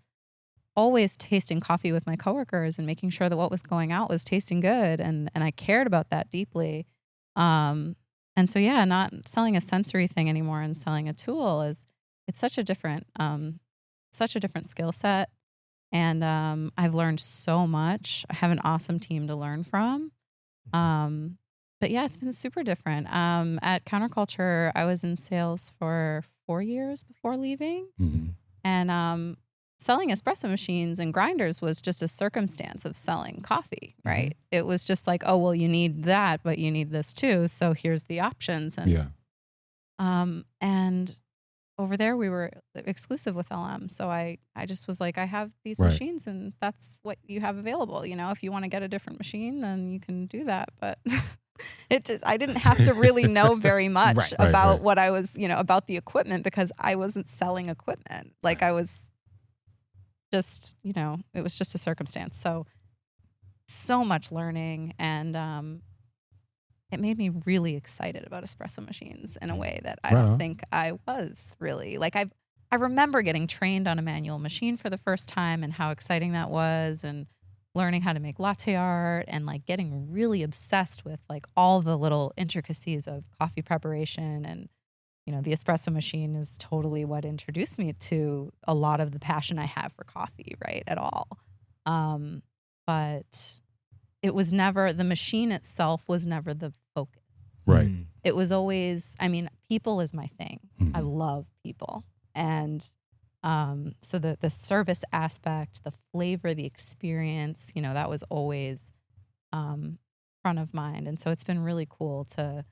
always tasting coffee with my coworkers and making sure that what was going out was tasting good. And I cared about that deeply. And so, yeah, not selling a sensory thing anymore and selling a tool it's such a different skill set. And I've learned so much. I have an awesome team to learn from. But yeah, it's been super different. At Counterculture, I was in sales for 4 years before leaving. And selling espresso machines and grinders was just a circumstance of selling coffee, right? It was just like, oh, well, you need that, but you need this too. So here's the options. And, and over there, we were exclusive with LM. So I just was like, I have these machines and that's what you have available. You know, if you want to get a different machine, then you can do that. But I didn't have to really know very much about what I was, you know, about the equipment because I wasn't selling equipment. Like I was just, you know, it was just a circumstance. So much learning. And it made me really excited about espresso machines in a way that I don't think I was really. Like I remember getting trained on a manual machine for the first time and how exciting that was, and learning how to make latte art and like getting really obsessed with like all the little intricacies of coffee preparation. And, you know, the espresso machine is totally what introduced me to a lot of the passion I have for coffee, right, at all. But it was never, the machine itself was never the focus. Right. It was always, I mean, people is my thing. I love people. And so the service aspect, the flavor, the experience, you know, that was always front of mind. And so it's been really cool to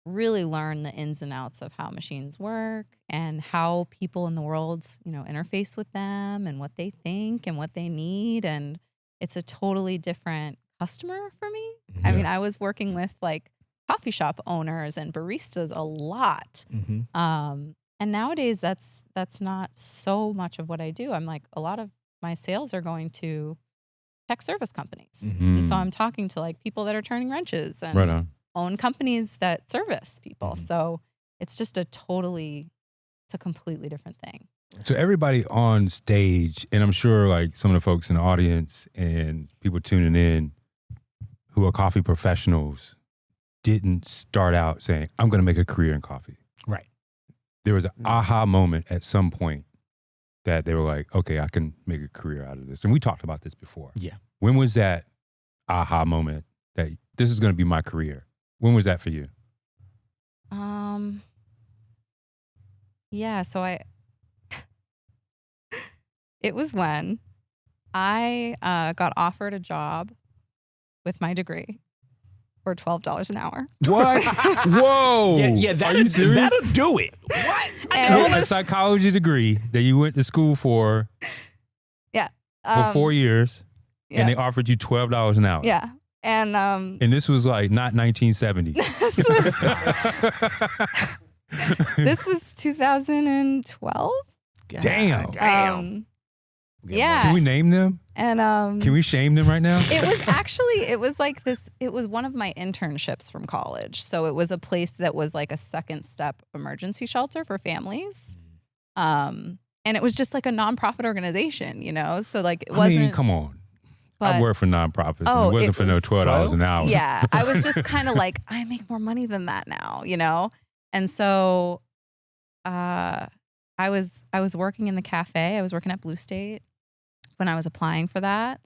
really learn the ins and outs of how machines work and how people in the world, you know, interface with them and what they think and what they need. And it's a totally different customer for me. I mean, I was working with like coffee shop owners and baristas a lot. And nowadays that's not so much of what I do. I'm like, a lot of my sales are going to tech service companies. And so I'm talking to like people that are turning wrenches and own companies that service people. So it's just it's a completely different thing. So everybody on stage, and I'm sure like some of the folks in the audience and people tuning in who are coffee professionals didn't start out saying, I'm going to make a career in coffee. Right. There was an aha moment at some point that they were like, okay, I can make a career out of this. And we talked about this before. Yeah. When was that aha moment that this is going to be my career? When was that for you? Yeah, so it was when I got offered a job with my degree for $12 an hour. What? Whoa. Yeah, that'll do it. What? A psychology degree that you went to school for. Yeah. For 4 years. Yeah. And they offered you $12 an hour. Yeah. And this was like not 1970. This was 2012. Damn. Yeah. Can we name them? And can we shame them right now? it was like this, it was one of my internships from college. So it was a place that was like a second step emergency shelter for families. And it was just like a nonprofit organization, you know? So like it wasn't. I mean, come on. I work for nonprofits and it wasn't for no $12 an hour. Yeah. I was just kind of like, I make more money than that now, you know? And so I was working in the cafe. I was working at Blue State when I was applying for that.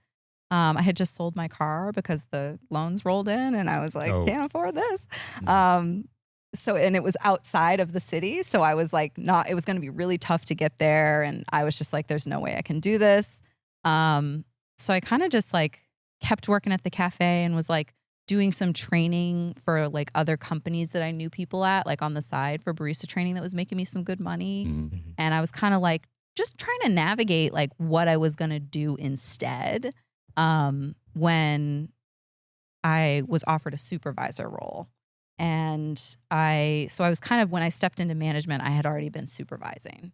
I had just sold my car because the loans rolled in, and I was like, can't afford this. And it was outside of the city. So I was like, it was going to be really tough to get there. And I was just like, there's no way I can do this. So I kind of just like kept working at the cafe and was like doing some training for like other companies that I knew people at, like on the side for barista training that was making me some good money. Mm-hmm. And I was kind of like just trying to navigate like what I was going to do instead when I was offered a supervisor role. And I was kind of, when I stepped into management, I had already been supervising.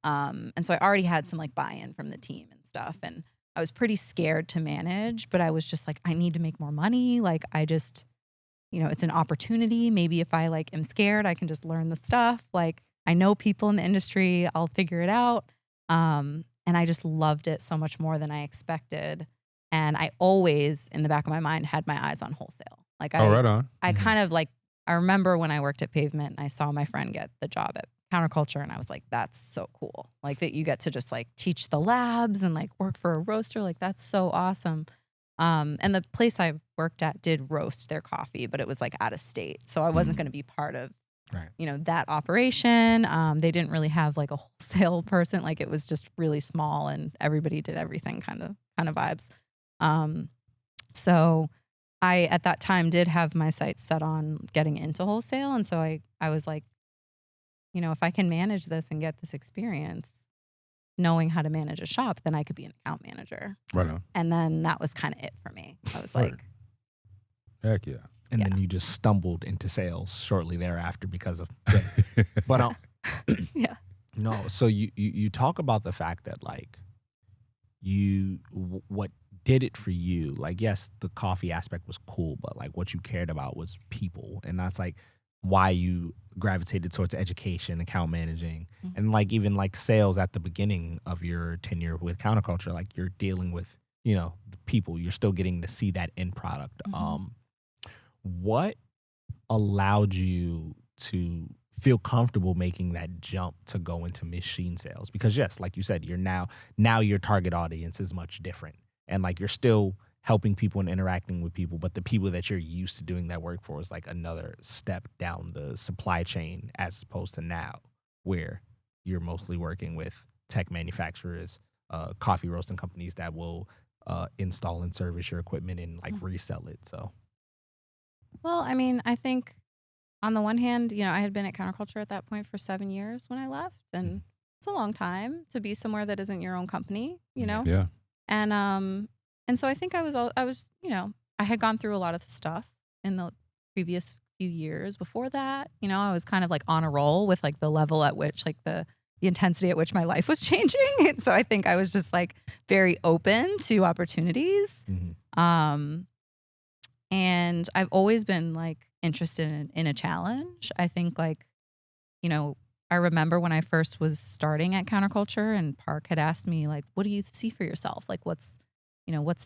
And so I already had some like buy-in from the team and stuff. And I was pretty scared to manage, but I was just like, I need to make more money. Like I just, it's an opportunity. Maybe if I like am scared, I can just learn the stuff. Like I know people in the industry, I'll figure it out. And I just loved it so much more than I expected. And I always, in the back of my mind, had my eyes on wholesale. Like right on. I kind of like, I remember when I worked at Pavement and I saw my friend get the job at Counterculture, and I was like, that's so cool. Like that you get to just like teach the labs and like work for a roaster. Like that's so awesome. And the place I worked at did roast their coffee, but it was like out of state. So I wasn't going to be part of, that operation. They didn't really have like a wholesale person. Like it was just really small and everybody did everything kind of vibes. So I, at that time, did have my sights set on getting into wholesale. And so I was like, if I can manage this and get this experience, knowing how to manage a shop, then I could be an account manager. Right on. And then that was kind of it for me. I was like, heck yeah. And then you just stumbled into sales shortly thereafter because of but yeah. No, so you talk about the fact that like what did it for you, like yes, the coffee aspect was cool, but like what you cared about was people, and that's like why you gravitated towards education, account managing, and like even like sales at the beginning of your tenure with Counterculture. Like you're dealing with the people, you're still getting to see that end product. What allowed you to feel comfortable making that jump to go into machine sales? Because yes, like you said, you're now your target audience is much different, and like you're still helping people and interacting with people, but the people that you're used to doing that work for is like another step down the supply chain, as opposed to now where you're mostly working with tech manufacturers, coffee roasting companies that will install and service your equipment and like resell it. So, well, I mean, I think on the one hand, I had been at Counterculture at that point for 7 years when I left, and it's a long time to be somewhere that isn't your own company, Yeah. And so I think I was, I had gone through a lot of stuff in the previous few years before that. I was kind of like on a roll with like the level at which like the intensity at which my life was changing. And so I think I was just like very open to opportunities. And I've always been like interested in a challenge. I think like, I remember when I first was starting at Counterculture and Park had asked me like, what do you see for yourself? Like what's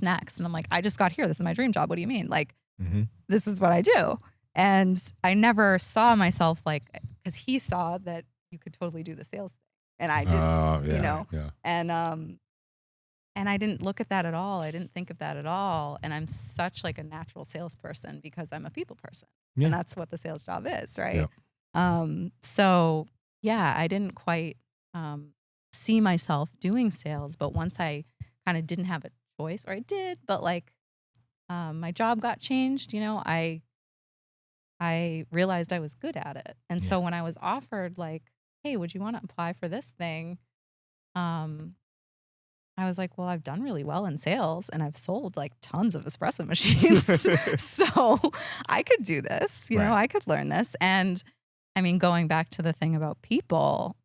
next? And I'm like, I just got here. This is my dream job. What do you mean? Like, this is what I do. And I never saw myself like, because he saw that you could totally do the sales thing. And I didn't, Yeah. And I didn't look at that at all. I didn't think of that at all. And I'm such like a natural salesperson because I'm a people person. Yeah. And that's what the sales job is, right? Yeah. So yeah, I didn't quite see myself doing sales. But once I kind of didn't have a choice, or I did, but like my job got changed, I realized I was good at it. And so when I was offered like, hey, would you want to apply for this thing? I was like, well, I've done really well in sales and I've sold like tons of espresso machines. So I could do this, you know, I could learn this. And I mean, going back to the thing about people,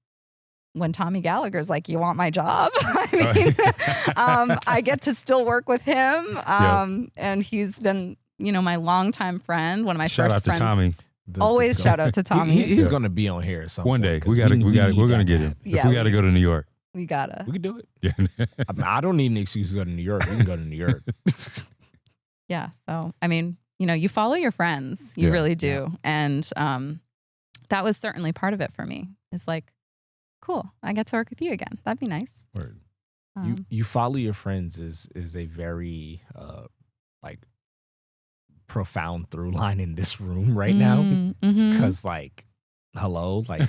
when Tommy Gallagher's like, you want my job? I mean, I get to still work with him. And he's been, my longtime friend, one of my first friends. Shout out to Tommy. Always shout out to Tommy. He's going to be on here at some one point. day. We're going to get him. If we got to go to New York. We gotta. We can do it. Yeah. I don't need an excuse to go to New York. We can go to New York. Yeah. So, I mean, you follow your friends. You really do. Yeah. And that was certainly part of it for me. is like, cool, I get to work with you again. That'd be nice. Word. You follow your friends is a very like profound through line in this room right now, because like hello, like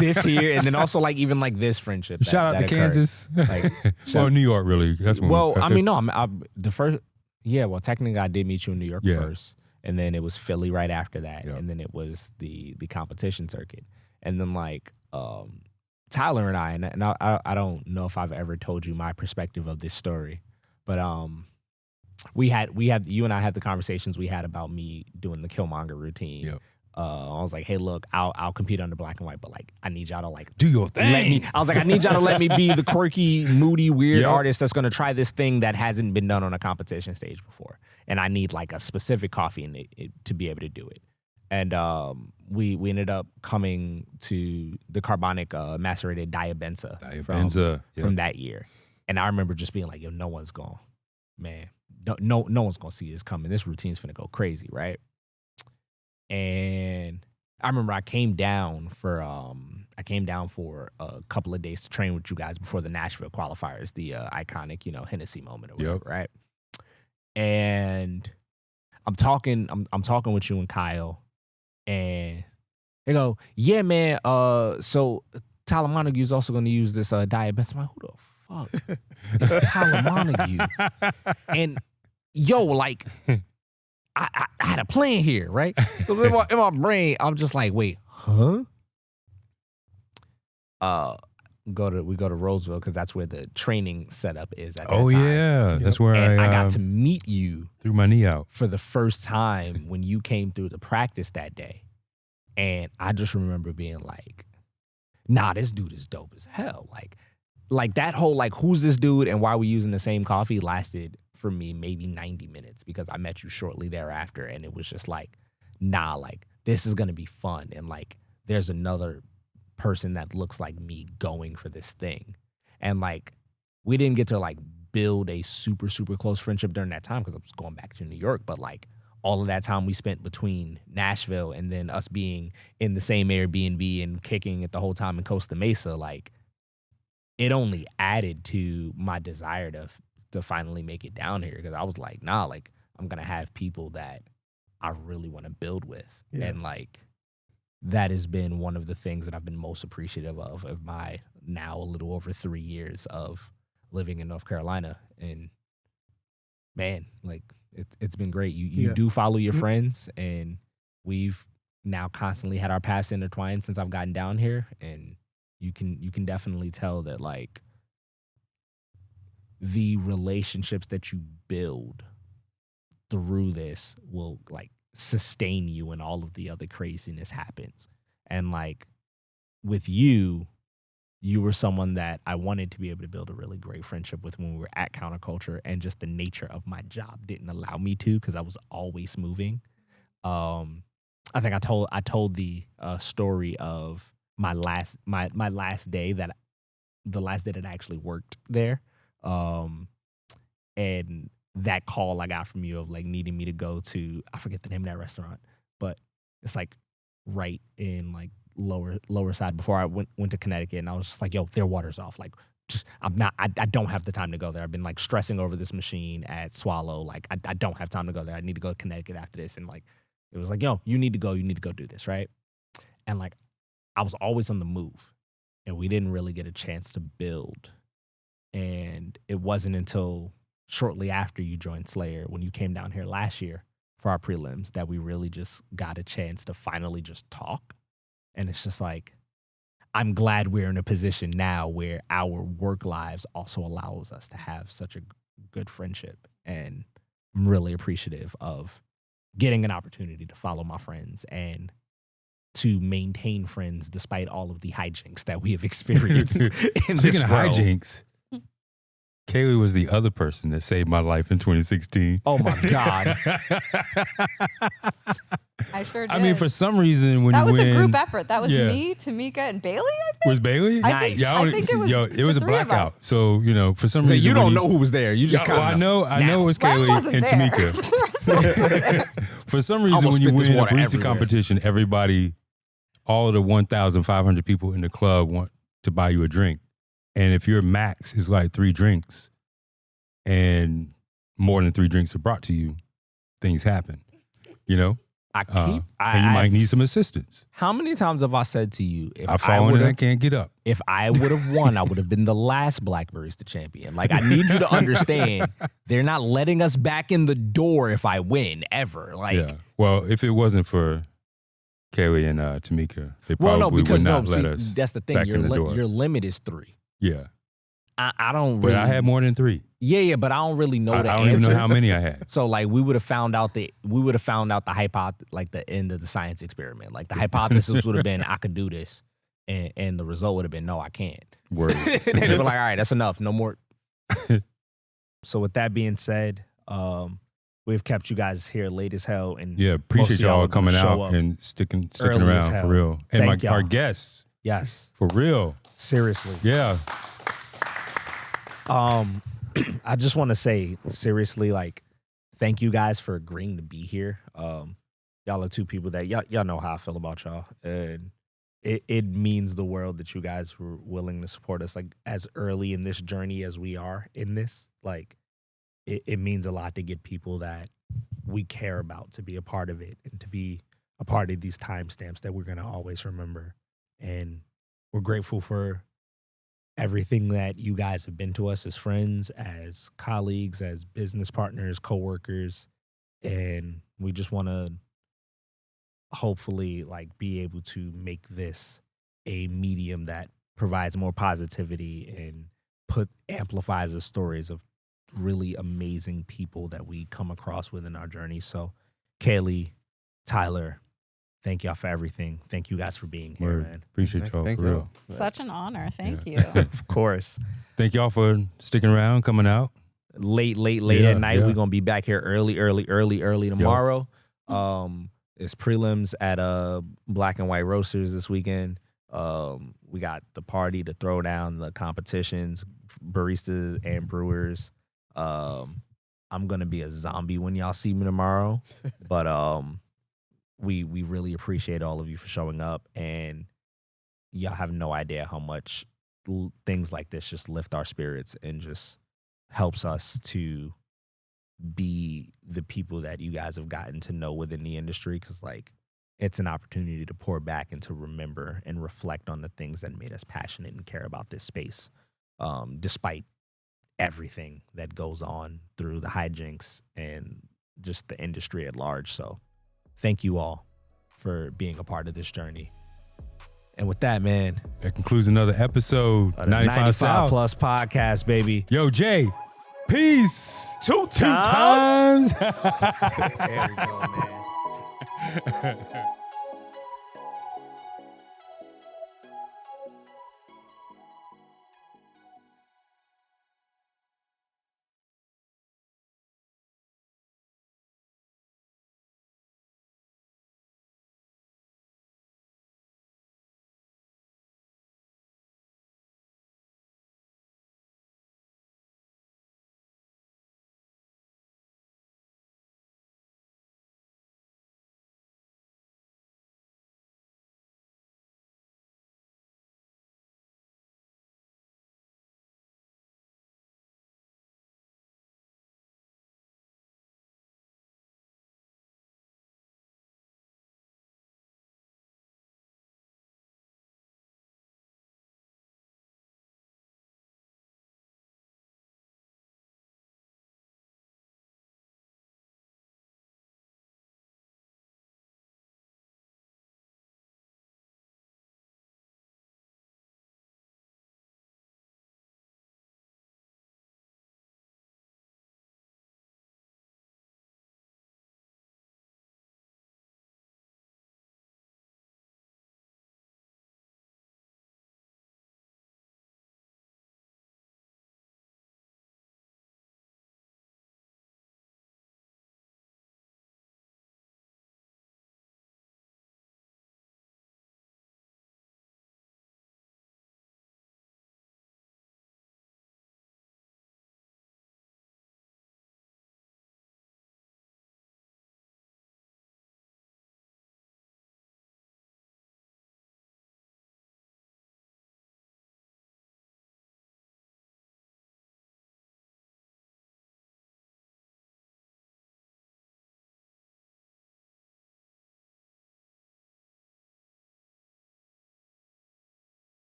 this here, and then also like even like this friendship. Shout out to occurred. Kansas. Like, well, New York, really. That's well, I mean, no, I'm the first. Yeah, well, technically, I did meet you in New York first, and then it was Philly right after that, and then it was the competition circuit, and then like Tyler and I don't know if I've ever told you my perspective of this story, but we had you and I had the conversations we had about me doing the Killmonger routine. Yep. I was like, hey, look, I'll compete under black and white, but like I need y'all to like do your thing. I was like, I need y'all to let me be the quirky, moody, weird artist that's gonna try this thing that hasn't been done on a competition stage before, and I need like a specific coffee in it to be able to do it. And we ended up coming to the carbonic macerated diabenza from that year, and I remember just being like, yo, no one's gonna see this coming. This routine's finna go crazy, right? And I remember I came down for a couple of days to train with you guys before the Nashville qualifiers, the iconic, Hennessy moment or whatever, right? And I'm talking with you and Kyle, and they go, yeah, man, so Tyler Montague is also gonna use this diabetes. I'm like, who the fuck is Tyler Montague? And yo, like I had a plan here, right? So in my brain, I'm just like, wait, huh? We go to Roseville because that's where the training setup is at that time. Yeah, that's where I got to meet you. Threw my knee out for the first time when you came through the practice that day, and I just remember being like, nah, this dude is dope as hell. Like that whole like, who's this dude and why are we using the same coffee lasted for me maybe 90 minutes because I met you shortly thereafter, and it was just like, nah, like this is gonna be fun, and like there's another person that looks like me going for this thing. And like we didn't get to like build a super close friendship during that time because I was going back to New York, but like all of that time we spent between Nashville and then us being in the same Airbnb and kicking it the whole time in Costa Mesa, like it only added to my desire to finally make it down here, because I was like, nah, like I'm gonna have people that I really want to build with. And like that has been one of the things that I've been most appreciative of my now a little over 3 years of living in North Carolina. And man, like it's been great. You do follow your friends, and we've now constantly had our paths intertwined since I've gotten down here, and you can definitely tell that like the relationships that you build through this will like sustain you when all of the other craziness happens. And like with you were someone that I wanted to be able to build a really great friendship with when we were at Counterculture, and just the nature of my job didn't allow me to, because I was always moving. I think I told the story of my last day that I actually worked there. And that call I got from you of like needing me to go to, I forget the name of that restaurant, but it's like right in like lower side before I went to Connecticut, and I was just like, yo, their water's off. Like just I don't have the time to go there. I've been like stressing over this machine at Swallow. Like I don't have time to go there. I need to go to Connecticut after this. And like it was like, yo, you need to go do this, right? And like I was always on the move, and we didn't really get a chance to build. And it wasn't until shortly after you joined Slayer, when you came down here last year for our prelims, that we really just got a chance to finally just talk. And it's just like, I'm glad we're in a position now where our work lives also allows us to have such a good friendship. And I'm really appreciative of getting an opportunity to follow my friends and to maintain friends despite all of the hijinks that we have experienced in Speaking this of world. hijinks, Kaileigh was the other person that saved my life in 2016. Oh my God. I sure did. I mean, for some reason, when that was you win, a group effort. That was me, Tamika, and Bailey, I think. Was Bailey? I think, Yeah, I think it was it was a the three of us. blackout. So, for some So reason. you don't know who was there. You just well, kind of I know it was Lem Kaileigh wasn't and there. Tamika. The rest of us were there. For some reason, Almost when you spit this win a water barista everywhere. competition, everybody all of the 1,500 people in the club want to buy you a drink. And if your max is like 3 drinks and more than 3 drinks are brought to you, things happen, you know? And you might need some assistance. How many times have I said to you, if I've fallen and I can't get up. If I would have won, I would have been the last Black Barista champion. Like, I need you to understand, they're not letting us back in the door if I win, ever. Like, yeah. Well, if it wasn't for Kaileigh and Tamika, they probably would not let us. That's the thing. Back in the door. Your limit is 3. Yeah. I don't really. But I had more than 3. Yeah, but I don't really know the answer. I don't even know how many I had. So like we would have found out the like the end of the science experiment. Like the hypothesis would have been I could do this, and the result would have been no, I can't. Word. And they'd be like, all right, that's enough, no more. So with that being said, we've kept you guys here late as hell, and yeah, appreciate y'all coming out and sticking around for real, and our guests. Yes, for real. Seriously. Yeah. I just want to say, seriously, like, thank you guys for agreeing to be here. Y'all are 2 people that y'all know how I feel about y'all. And it means the world that you guys were willing to support us, like, as early in this journey as we are in this. Like, it means a lot to get people that we care about to be a part of it and to be a part of these timestamps that we're going to always remember. And we're grateful for everything that you guys have been to us as friends, as colleagues, as business partners, coworkers, and we just want to hopefully like be able to make this a medium that provides more positivity and amplifies the stories of really amazing people that we come across within our journey. So, Kaileigh, Tyler, thank y'all for everything. Thank you guys for being here, man. Appreciate y'all for real. Such an honor. Thank you. Of course. Thank y'all for sticking around, coming out. Late at night. We're going to be back here early tomorrow. It's prelims at Black and White Roasters this weekend. We got the party, the throwdown, the competitions, baristas and brewers. I'm going to be a zombie when y'all see me tomorrow. But we really appreciate all of you for showing up, and y'all have no idea how much things like this just lift our spirits and just helps us to be the people that you guys have gotten to know within the industry, because like it's an opportunity to pour back and to remember and reflect on the things that made us passionate and care about this space, despite everything that goes on through the hijinks and just the industry at large. So thank you all for being a part of this journey. And with that, man, that concludes another episode of 95 South Plus podcast, baby. Yo, Jay, peace. 2 times. There we go, man.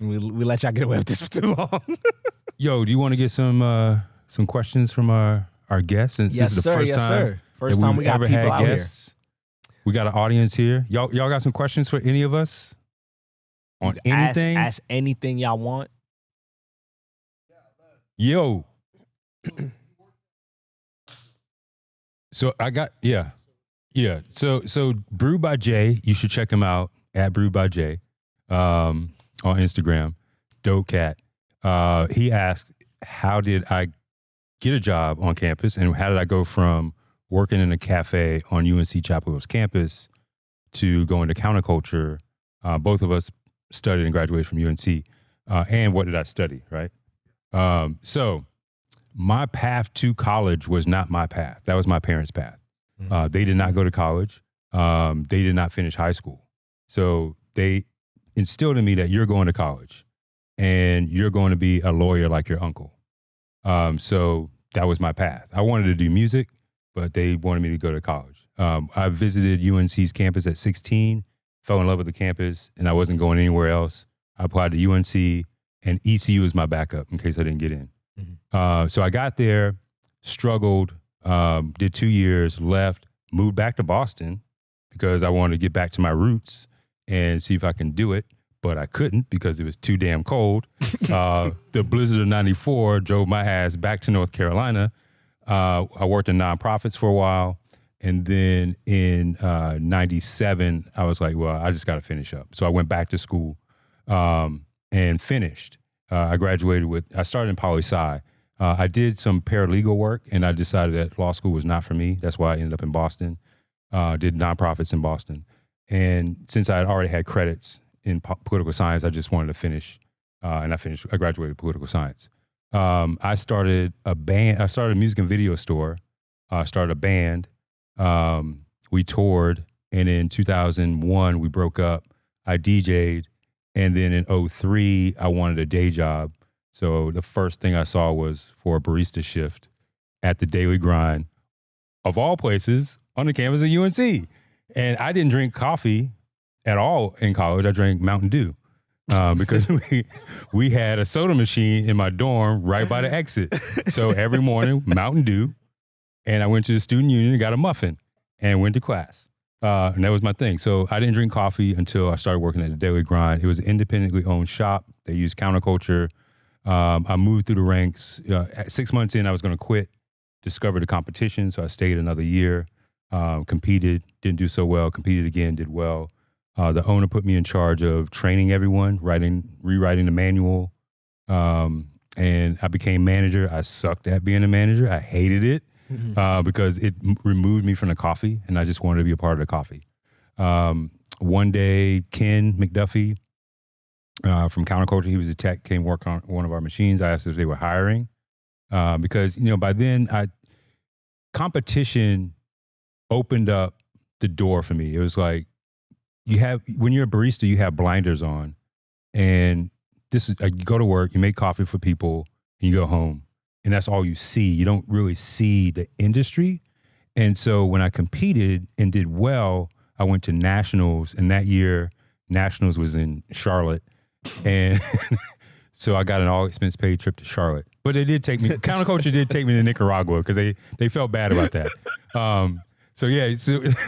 We let y'all get away with this for too long. Yo, do you want to get some questions from our guests? Since Yes, this is the sir. first Yes, time sir. First time we got ever people had out guests. We got an audience here. Y'all got some questions for any of us on anything? Ask anything y'all want. Yo. So I got yeah. So Brew by Jay, you should check him out at Brew by Jay on Instagram. Dope cat. He asked, how did I get a job on campus, and how did I go from working in a cafe on UNC Chapel Hill's campus to going to counterculture? Both of us studied and graduated from UNC. And what did I study, right? So my path to college was not my path. That was my parents' path. They did not go to college. They did not finish high school. So they instilled in me that you're going to college and you're going to be a lawyer like your uncle. So that was my path. I wanted to do music, but they wanted me to go to college. I visited UNC's campus at 16, fell in love with the campus, and I wasn't going anywhere else. I applied to UNC, and ECU was my backup in case I didn't get in. So I got there, struggled, did 2 years, left, moved back to Boston because I wanted to get back to my roots and see if I can do it. But I couldn't because it was too damn cold. The blizzard of 94 drove my ass back to North Carolina. I worked in nonprofits for a while. And then in 97, I was like, well, I just got to finish up. So I went back to school and finished. I graduated I started in poli-sci. I did some paralegal work, and I decided that law school was not for me. That's why I ended up in Boston. Did nonprofits in Boston. And since I had already had credits in political science, I just wanted to finish. And I graduated political science. I started a band. I started a music and video store. Started a band. We toured. And in 2001, we broke up. I DJ'd. And then in 2003, I wanted a day job. So the first thing I saw was for a barista shift at the Daily Grind, of all places, on the campus of UNC. And I didn't drink coffee at all in college. I drank Mountain Dew because we had a soda machine in my dorm right by the exit. So every morning, Mountain Dew. And I went to the student union and got a muffin and went to class. And that was my thing. So I didn't drink coffee until I started working at the Daily Grind. It was an independently owned shop. They used counterculture. I moved through the ranks. At 6 months in, I was going to quit, discovered the competition. So I stayed another year, competed, didn't do so well, competed again, did well. The owner put me in charge of training everyone, rewriting the manual. And I became manager. I sucked at being a manager. I hated it because it removed me from the coffee, and I just wanted to be a part of the coffee. One day, Ken McDuffie from Counterculture, he was a tech, came work on one of our machines. I asked if they were hiring because, by then, competition opened up the door for me. It was like, when you're a barista, you have blinders on, and this is you go to work, you make coffee for people, and you go home, and that's all you see. You don't really see the industry. And so when I competed and did well, I went to nationals, and that year nationals was in Charlotte, and so I got an all expense paid trip to Charlotte. But they did take me. Counterculture did take me to Nicaragua because they felt bad about that. So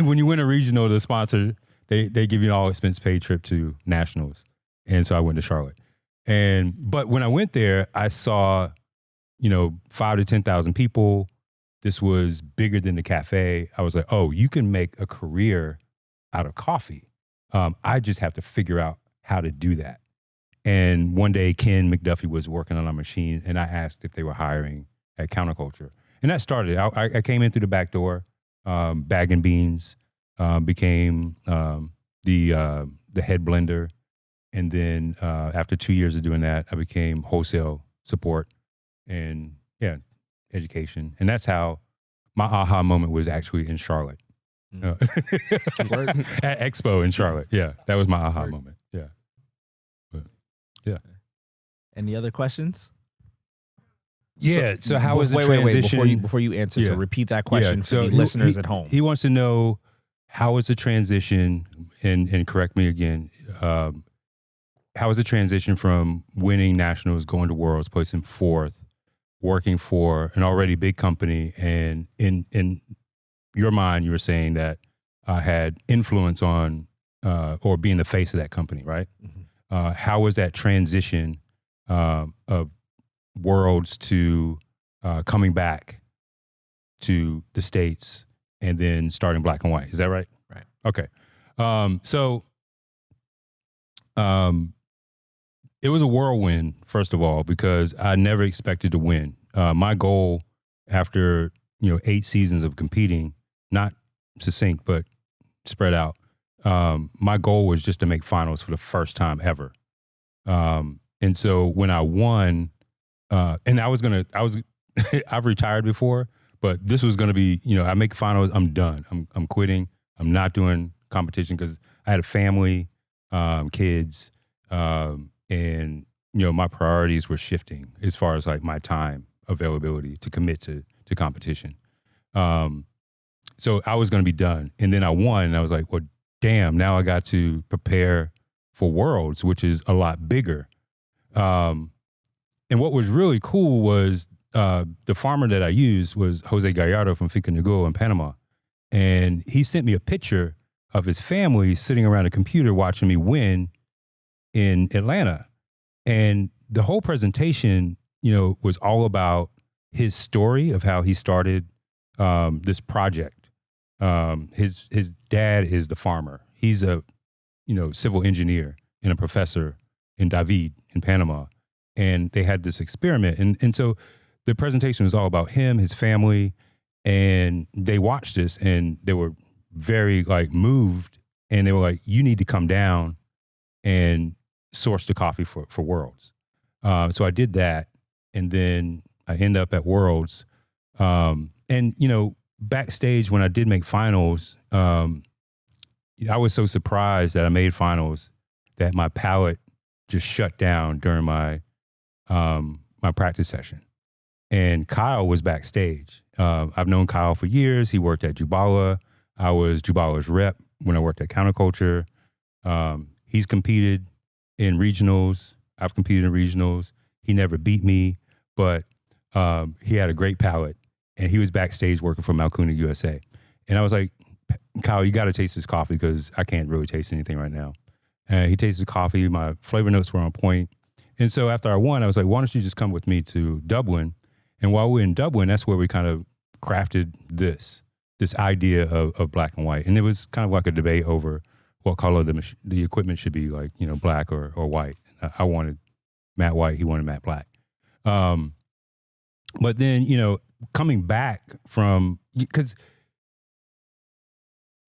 when you win a regional, the sponsor they give you an all expense paid trip to nationals, and so I went to Charlotte. But when I went there, I saw 5,000 to 10,000 people. This was bigger than the cafe. I was like, oh, you can make a career out of coffee. I just have to figure out how to do that. And one day, Ken McDuffie was working on our machine, and I asked if they were hiring at Counterculture. And that started. I came in through the back door, bagging beans, became the head blender. And then after 2 years of doing that, I became wholesale support and, education. And that's how my aha moment was actually in Charlotte. At Expo in Charlotte. Yeah, that was my aha moment. Yeah. Yeah. Any other questions? Yeah. So how was the transition? Wait, before you answer, to repeat that question for the listeners at home. He wants to know, how was the transition, and correct me again, how was the transition from winning nationals, going to worlds, placing fourth, working for an already big company, and in your mind, you were saying that I had influence on or being the face of that company, right? Mm-hmm. How was that transition of worlds to coming back to the States and then starting Black and White? Is that right? Right. Okay. It was a whirlwind, first of all, because I never expected to win. My goal after 8 seasons of competing, not succinct but spread out, my goal was just to make finals for the first time ever. And so when I won, and I've retired before, but this was going to be, I make finals, I'm done. I'm quitting. I'm not doing competition because I had a family, kids, and my priorities were shifting as far as like my time availability to commit to competition. So I was going to be done, and then I won, and I was like, well, damn, now I got to prepare for Worlds, which is a lot bigger. And what was really cool was the farmer that I used was Jose Gallardo from Finca Negul in Panama, and he sent me a picture of his family sitting around a computer watching me win in Atlanta. And the whole presentation, was all about his story of how he started this project. His dad is the farmer. He's a, civil engineer and a professor in David in Panama. And they had this experiment. And so the presentation was all about him, his family, and they watched this and they were very moved, and they were like, you need to come down and source the coffee for Worlds. So I did that, and then I end up at Worlds. And backstage when I did make finals, I was so surprised that I made finals that my palate just shut down during my practice session. And Kyle was backstage. I've known Kyle for years. He worked at Jubala. I was Jubala's rep when I worked at Counterculture. He's competed in regionals. I've competed in regionals. He never beat me, but he had a great palate, and he was backstage working for Malcuna USA. And I was like, Kyle, you got to taste this coffee because I can't really taste anything right now. And he tasted the coffee. My flavor notes were on point. And so after I won, I was like, why don't you just come with me to Dublin? And while we were in Dublin, that's where we kind of crafted this idea of Black and White. And it was kind of like a debate over what color the equipment should be, black or white. I wanted matte white. He wanted matte black. But then, coming back from, because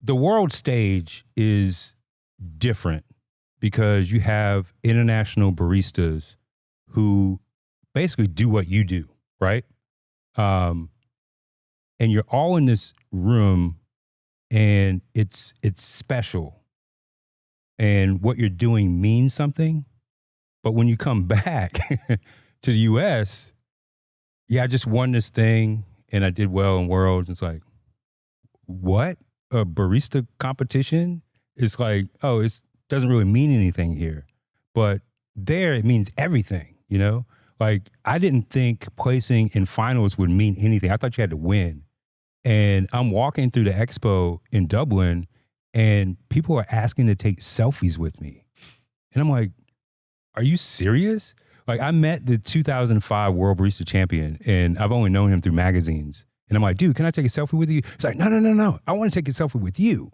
the world stage is different because you have international baristas who basically do what you do, right? And you're all in this room, and it's special. And what you're doing means something. But when you come back to the US, I just won this thing and I did well in Worlds. It's like, what? A barista competition? It's like, oh, it doesn't really mean anything here. But there it means everything, I didn't think placing in finals would mean anything. I thought you had to win. And I'm walking through the expo in Dublin, and people are asking to take selfies with me. And I'm like, are you serious? I met the 2005 World Barista Champion, and I've only known him through magazines. And I'm like, dude, can I take a selfie with you? It's like, no. I want to take a selfie with you.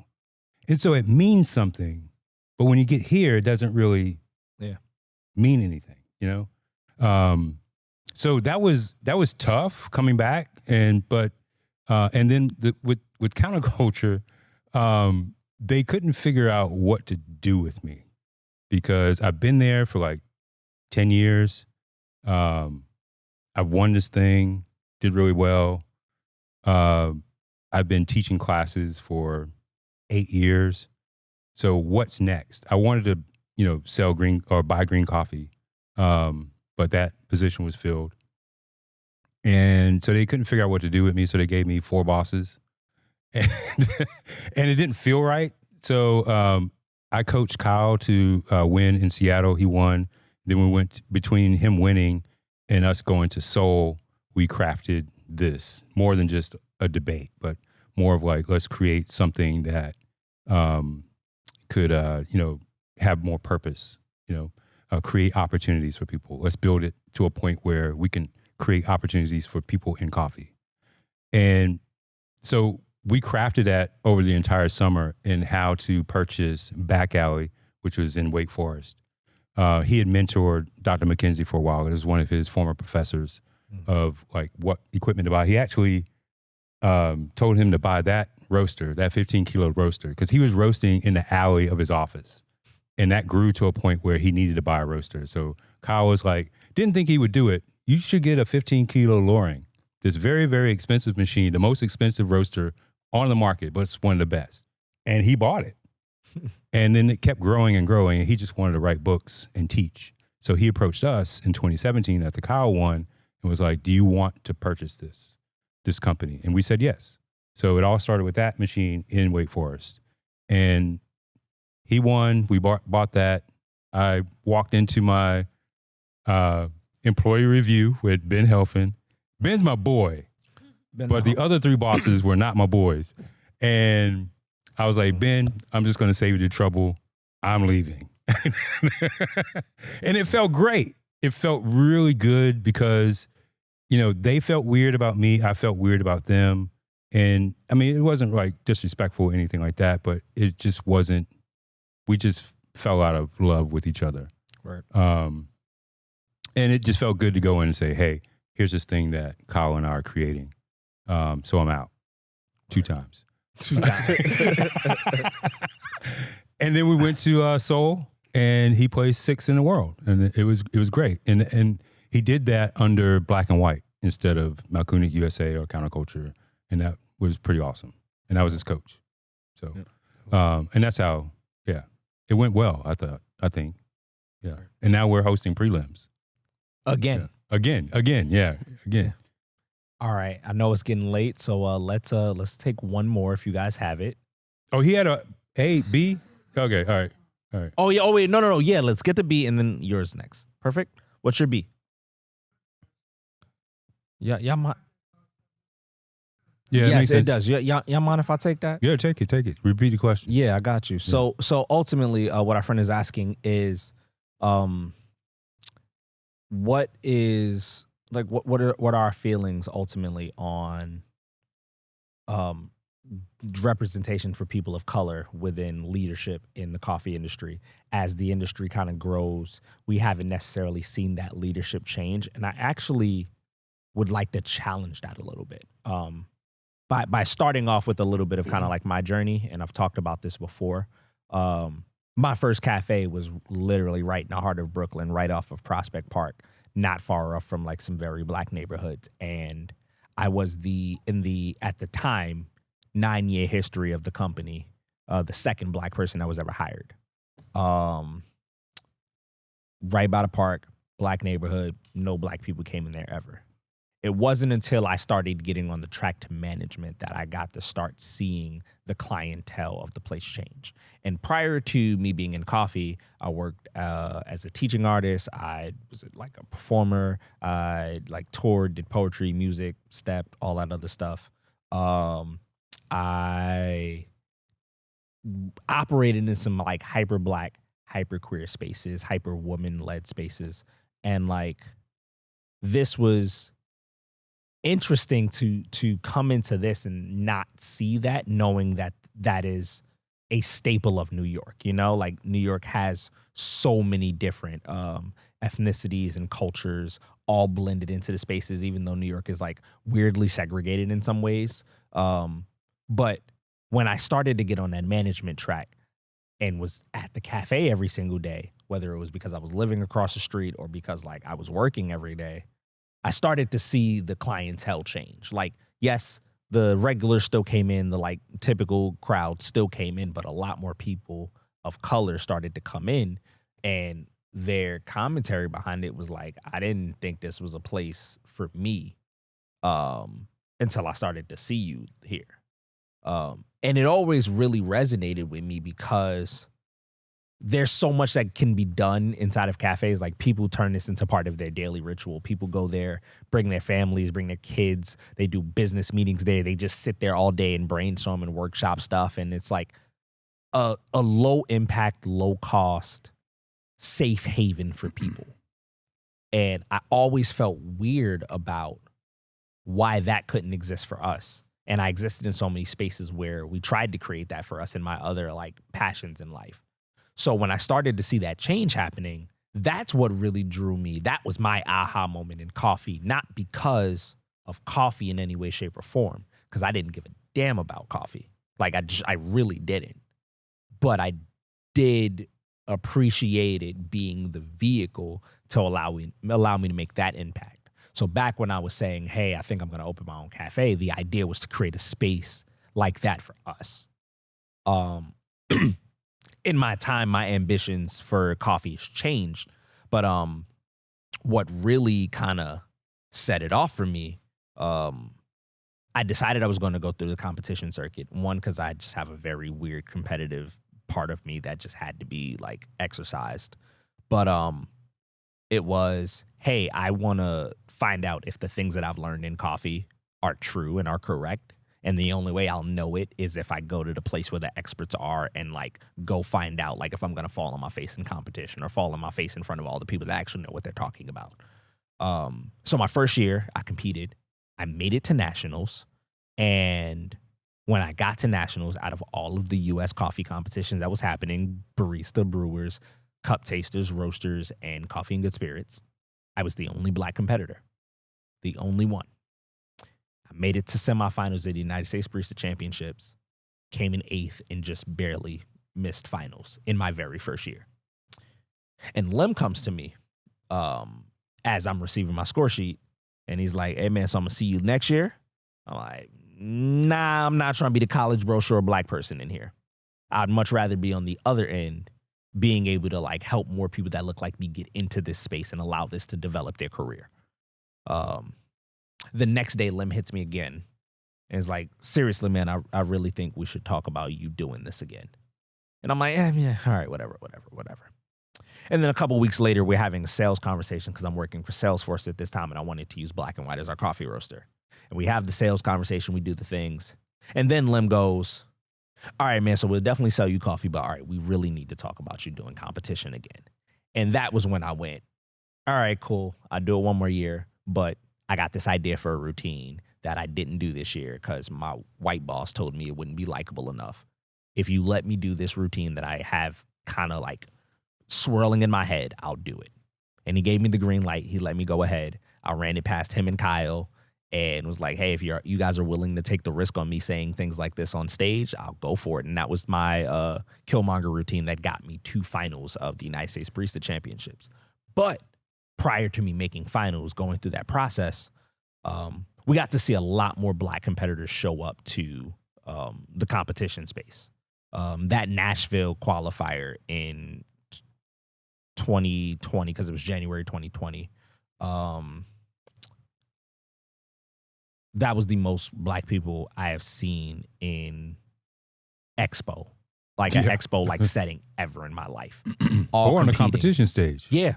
And so it means something. But when you get here, it doesn't really mean anything, So that was tough coming back. And then with Counterculture, they couldn't figure out what to do with me because I've been there for 10 years. I've won this thing, did really well. I've been teaching classes for 8 years. So what's next? I wanted to, sell green or buy green coffee. But that position was filled. And so they couldn't figure out what to do with me. So they gave me 4 bosses and it didn't feel right. So, I coached Kyle to win in Seattle. He won. Then we went between him winning and us going to Seoul. We crafted this more than just a debate, but more of like, let's create something that could, have more purpose, create opportunities for people. Let's build it to a point where we can create opportunities for people in coffee. And so we crafted that over the entire summer in how to purchase Back Alley, which was in Wake Forest. He had mentored Dr. McKenzie for a while. It was one of his former professors of like what equipment to buy. He actually told him to buy that roaster, that 15-kilo roaster, because he was roasting in the alley of his office. And that grew to a point where he needed to buy a roaster. So Kyle was like, didn't think he would do it. You should get a 15-kilo Loring. This very, very expensive machine, the most expensive roaster on the market, but it's one of the best. And he bought it. And then it kept growing and growing, and he just wanted to write books and teach. So he approached us in 2017 at the Kyle one and was like, do you want to purchase this company? And we said yes. So it all started with that machine in Wake Forest. And he won. We bought that. I walked into my employee review with Ben Helfand. Ben's my boy, but the other three bosses were not my boys. And I was like, Ben, I'm just going to save you the trouble. I'm leaving. And it felt great. It felt really good because, they felt weird about me. I felt weird about them. And I mean, it wasn't like disrespectful or anything like that, but it just wasn't, we just fell out of love with each other. Right. And it just felt good to go in and say, hey, here's this thing that Kyle and I are creating. So I'm out 2 times. 2 times. And then we went to Seoul, and he placed 6th in the world, and it was great. And he did that under Black and White instead of Malkunik USA or Counterculture, and that was pretty awesome. And I was his coach. So, and that's how, it went well. I think, And now we're hosting prelims Again. Again. All right. I know it's getting late, so let's take one more if you guys have it. Oh, he had a A, B? Okay, all right. Oh, yeah. Oh, wait. No. Yeah, let's get the B and then yours next. Perfect. What's your B? Yeah, Yeah, yes, it does. Y'all mind if I take that? Yeah, take it. Repeat the question. Yeah, I got you. So ultimately, what our friend is asking is, what is like what are our feelings ultimately on representation for people of color within leadership in the coffee industry? As the industry kind of grows, we haven't necessarily seen that leadership change, and I actually would like to challenge that a little bit. By starting off with a little bit of kind of like my journey, and I've talked about this before. My first cafe was literally right in the heart of Brooklyn, right off of Prospect Park, not far off from like some very black neighborhoods. And I was at the time, 9-year history of the company, the second black person that was ever hired. Right by the park, black neighborhood, no black people came in there ever. It wasn't until I started getting on the track to management that I got to start seeing the clientele of the place change. And prior to me being in coffee, I worked as a teaching artist. I was like a performer. I like toured, did poetry, music, stepped, all that other stuff. I operated in some like hyper black, hyper queer spaces, hyper woman led spaces. And like, this was interesting to come into this and not see that, knowing that that is a staple of New York. Like New York has so many different ethnicities and cultures all blended into the spaces, even though New York is like weirdly segregated in some ways. But when I started to get on that management track and was at the cafe every single day, whether it was because I was living across the street or because like I was working every day, I started to see the clientele change. Like, yes, the regulars still came in, the like typical crowd still came in, but a lot more people of color started to come in, and their commentary behind it was like, I didn't think this was a place for me until I started to see you here. And it always really resonated with me because there's so much that can be done inside of cafes. Like, people turn this into part of their daily ritual. People go there, bring their families, bring their kids. They do business meetings there. They just sit there all day and brainstorm and workshop stuff. And it's like a low impact, low cost, safe haven for people. And I always felt weird about why that couldn't exist for us. And I existed in so many spaces where we tried to create that for us in my other like passions in life. So when I started to see that change happening, that's what really drew me. That was my aha moment in coffee, not because of coffee in any way, shape, or form, because I didn't give a damn about coffee. Like, I really didn't. But I did appreciate it being the vehicle to allow me to make that impact. So back when I was saying, hey, I think I'm going to open my own cafe, the idea was to create a space like that for us. In my time, my ambitions for coffee has changed. But what really kind of set it off for me, I decided I was going to go through the competition circuit. One, because I just have a very weird competitive part of me that just had to be like exercised. But it was, hey, I want to find out if the things that I've learned in coffee are true and are correct. And the only way I'll know it is if I go to the place where the experts are and like go find out like if I'm going to fall on my face in competition or fall on my face in front of all the people that actually know what they're talking about. So my first year I competed, I made it to nationals. And when I got to nationals, out of all of the U.S. coffee competitions that was happening, barista, brewers, cup tasters, roasters, and coffee and good spirits, I was the only black competitor, the only one. I made it to semifinals of the United States Barista Championships, came in 8th, and just barely missed finals in my very first year. And Lem comes to me as I'm receiving my score sheet, and he's like, hey, man, so I'm going to see you next year? I'm like, nah, I'm not trying to be the college brochure black person in here. I'd much rather be on the other end, being able to like help more people that look like me get into this space and allow this to develop their career. The next day, Lem hits me again and is like, seriously, man, I really think we should talk about you doing this again. And I'm like, yeah, all right, whatever. And then a couple weeks later, we're having a sales conversation because I'm working for Salesforce at this time, and I wanted to use Black and White as our coffee roaster. And we have the sales conversation, we do the things. And then Lem goes, all right, man, so we'll definitely sell you coffee, but all right, we really need to talk about you doing competition again. And that was when I went, all right, cool, I'll do it one more year, but I got this idea for a routine that I didn't do this year because my white boss told me it wouldn't be likable enough. If you let me do this routine that I have kind of like swirling in my head, I'll do it. And he gave me the green light. He let me go ahead. I ran it past him and Kyle and was like, hey, if you guys are willing to take the risk on me saying things like this on stage, I'll go for it. And that was my Killmonger routine that got me to finals of the United States Barista Championships. But prior to me making finals, going through that process, we got to see a lot more black competitors show up to the competition space. That Nashville qualifier in 2020, because it was January 2020, that was the most black people I have seen in Expo, like an Expo like setting ever in my life. All or on the competition stage. Yeah.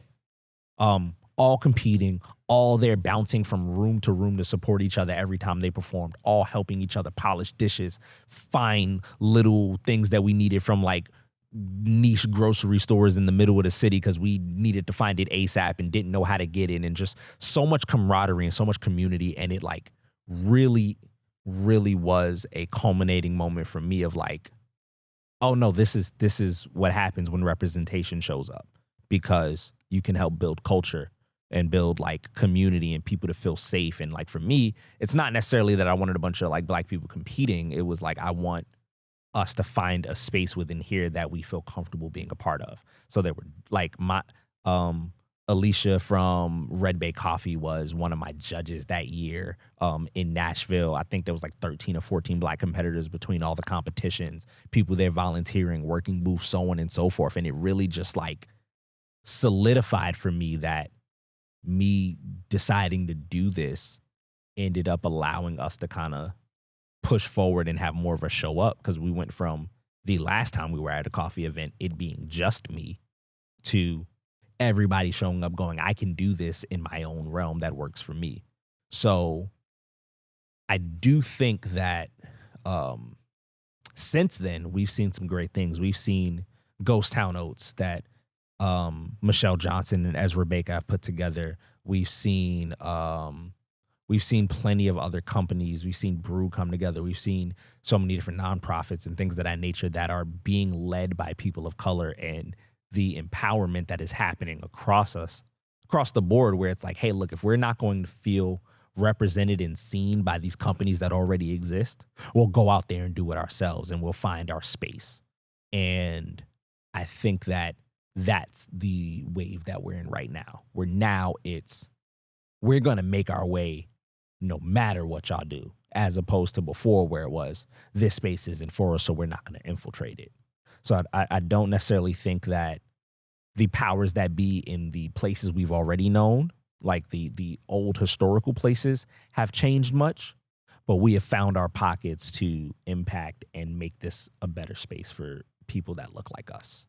All competing, all there bouncing from room to support each other every time they performed, all helping each other polish dishes, find little things that we needed from like niche grocery stores in the middle of the city because we needed to find it ASAP and didn't know how to get in, and just so much camaraderie and so much community. And it like really, really was a culminating moment for me of like, oh no, this is what happens when representation shows up, because you can help build culture and build like community and people to feel safe. And like for me, it's not necessarily that I wanted a bunch of like black people competing. It was like, I want us to find a space within here that we feel comfortable being a part of. So there were like my Alicia from Red Bay Coffee was one of my judges that year in Nashville. I think there was like 13 or 14 black competitors between all the competitions, people there volunteering, working booths, so on and so forth. And it really just like solidified for me that me deciding to do this ended up allowing us to kind of push forward and have more of a show up, because we went from the last time we were at a coffee event, it being just me, to everybody showing up going, I can do this in my own realm that works for me. So I do think that since then, we've seen some great things. We've seen Ghost Town Oats that Michelle Johnson and Ezra Baker have put together. We've seen plenty of other companies. We've seen Brew come together. We've seen so many different nonprofits and things of that nature that are being led by people of color, and the empowerment that is happening across the board, where it's like, hey, look, if we're not going to feel represented and seen by these companies that already exist, we'll go out there and do it ourselves, and we'll find our space. And I think that that's the wave that we're in right now, where now we're going to make our way no matter what y'all do, as opposed to before where it was, this space isn't for us, so we're not going to infiltrate it. So I don't necessarily think that the powers that be in the places we've already known, like the old historical places, have changed much, but we have found our pockets to impact and make this a better space for people that look like us.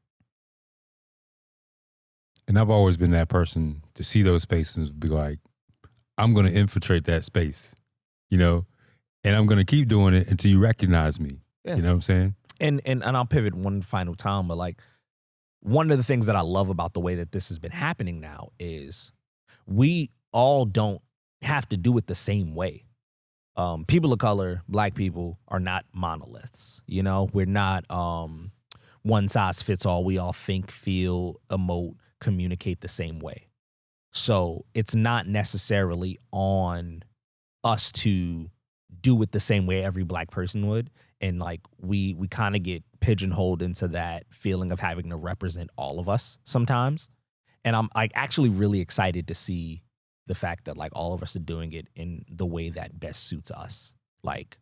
And I've always been that person to see those spaces and be like, I'm going to infiltrate that space, and I'm going to keep doing it until you recognize me. Yeah. You know what I'm saying? And I'll pivot one final time, but like, one of the things that I love about the way that this has been happening now is we all don't have to do it the same way. People of color, Black people, are not monoliths. We're not one size fits all. We all think, feel, emote, communicate the same way. So it's not necessarily on us to do it the same way every Black person would. And like we kind of get pigeonholed into that feeling of having to represent all of us sometimes. And I'm like actually really excited to see the fact that like all of us are doing it in the way that best suits us. Like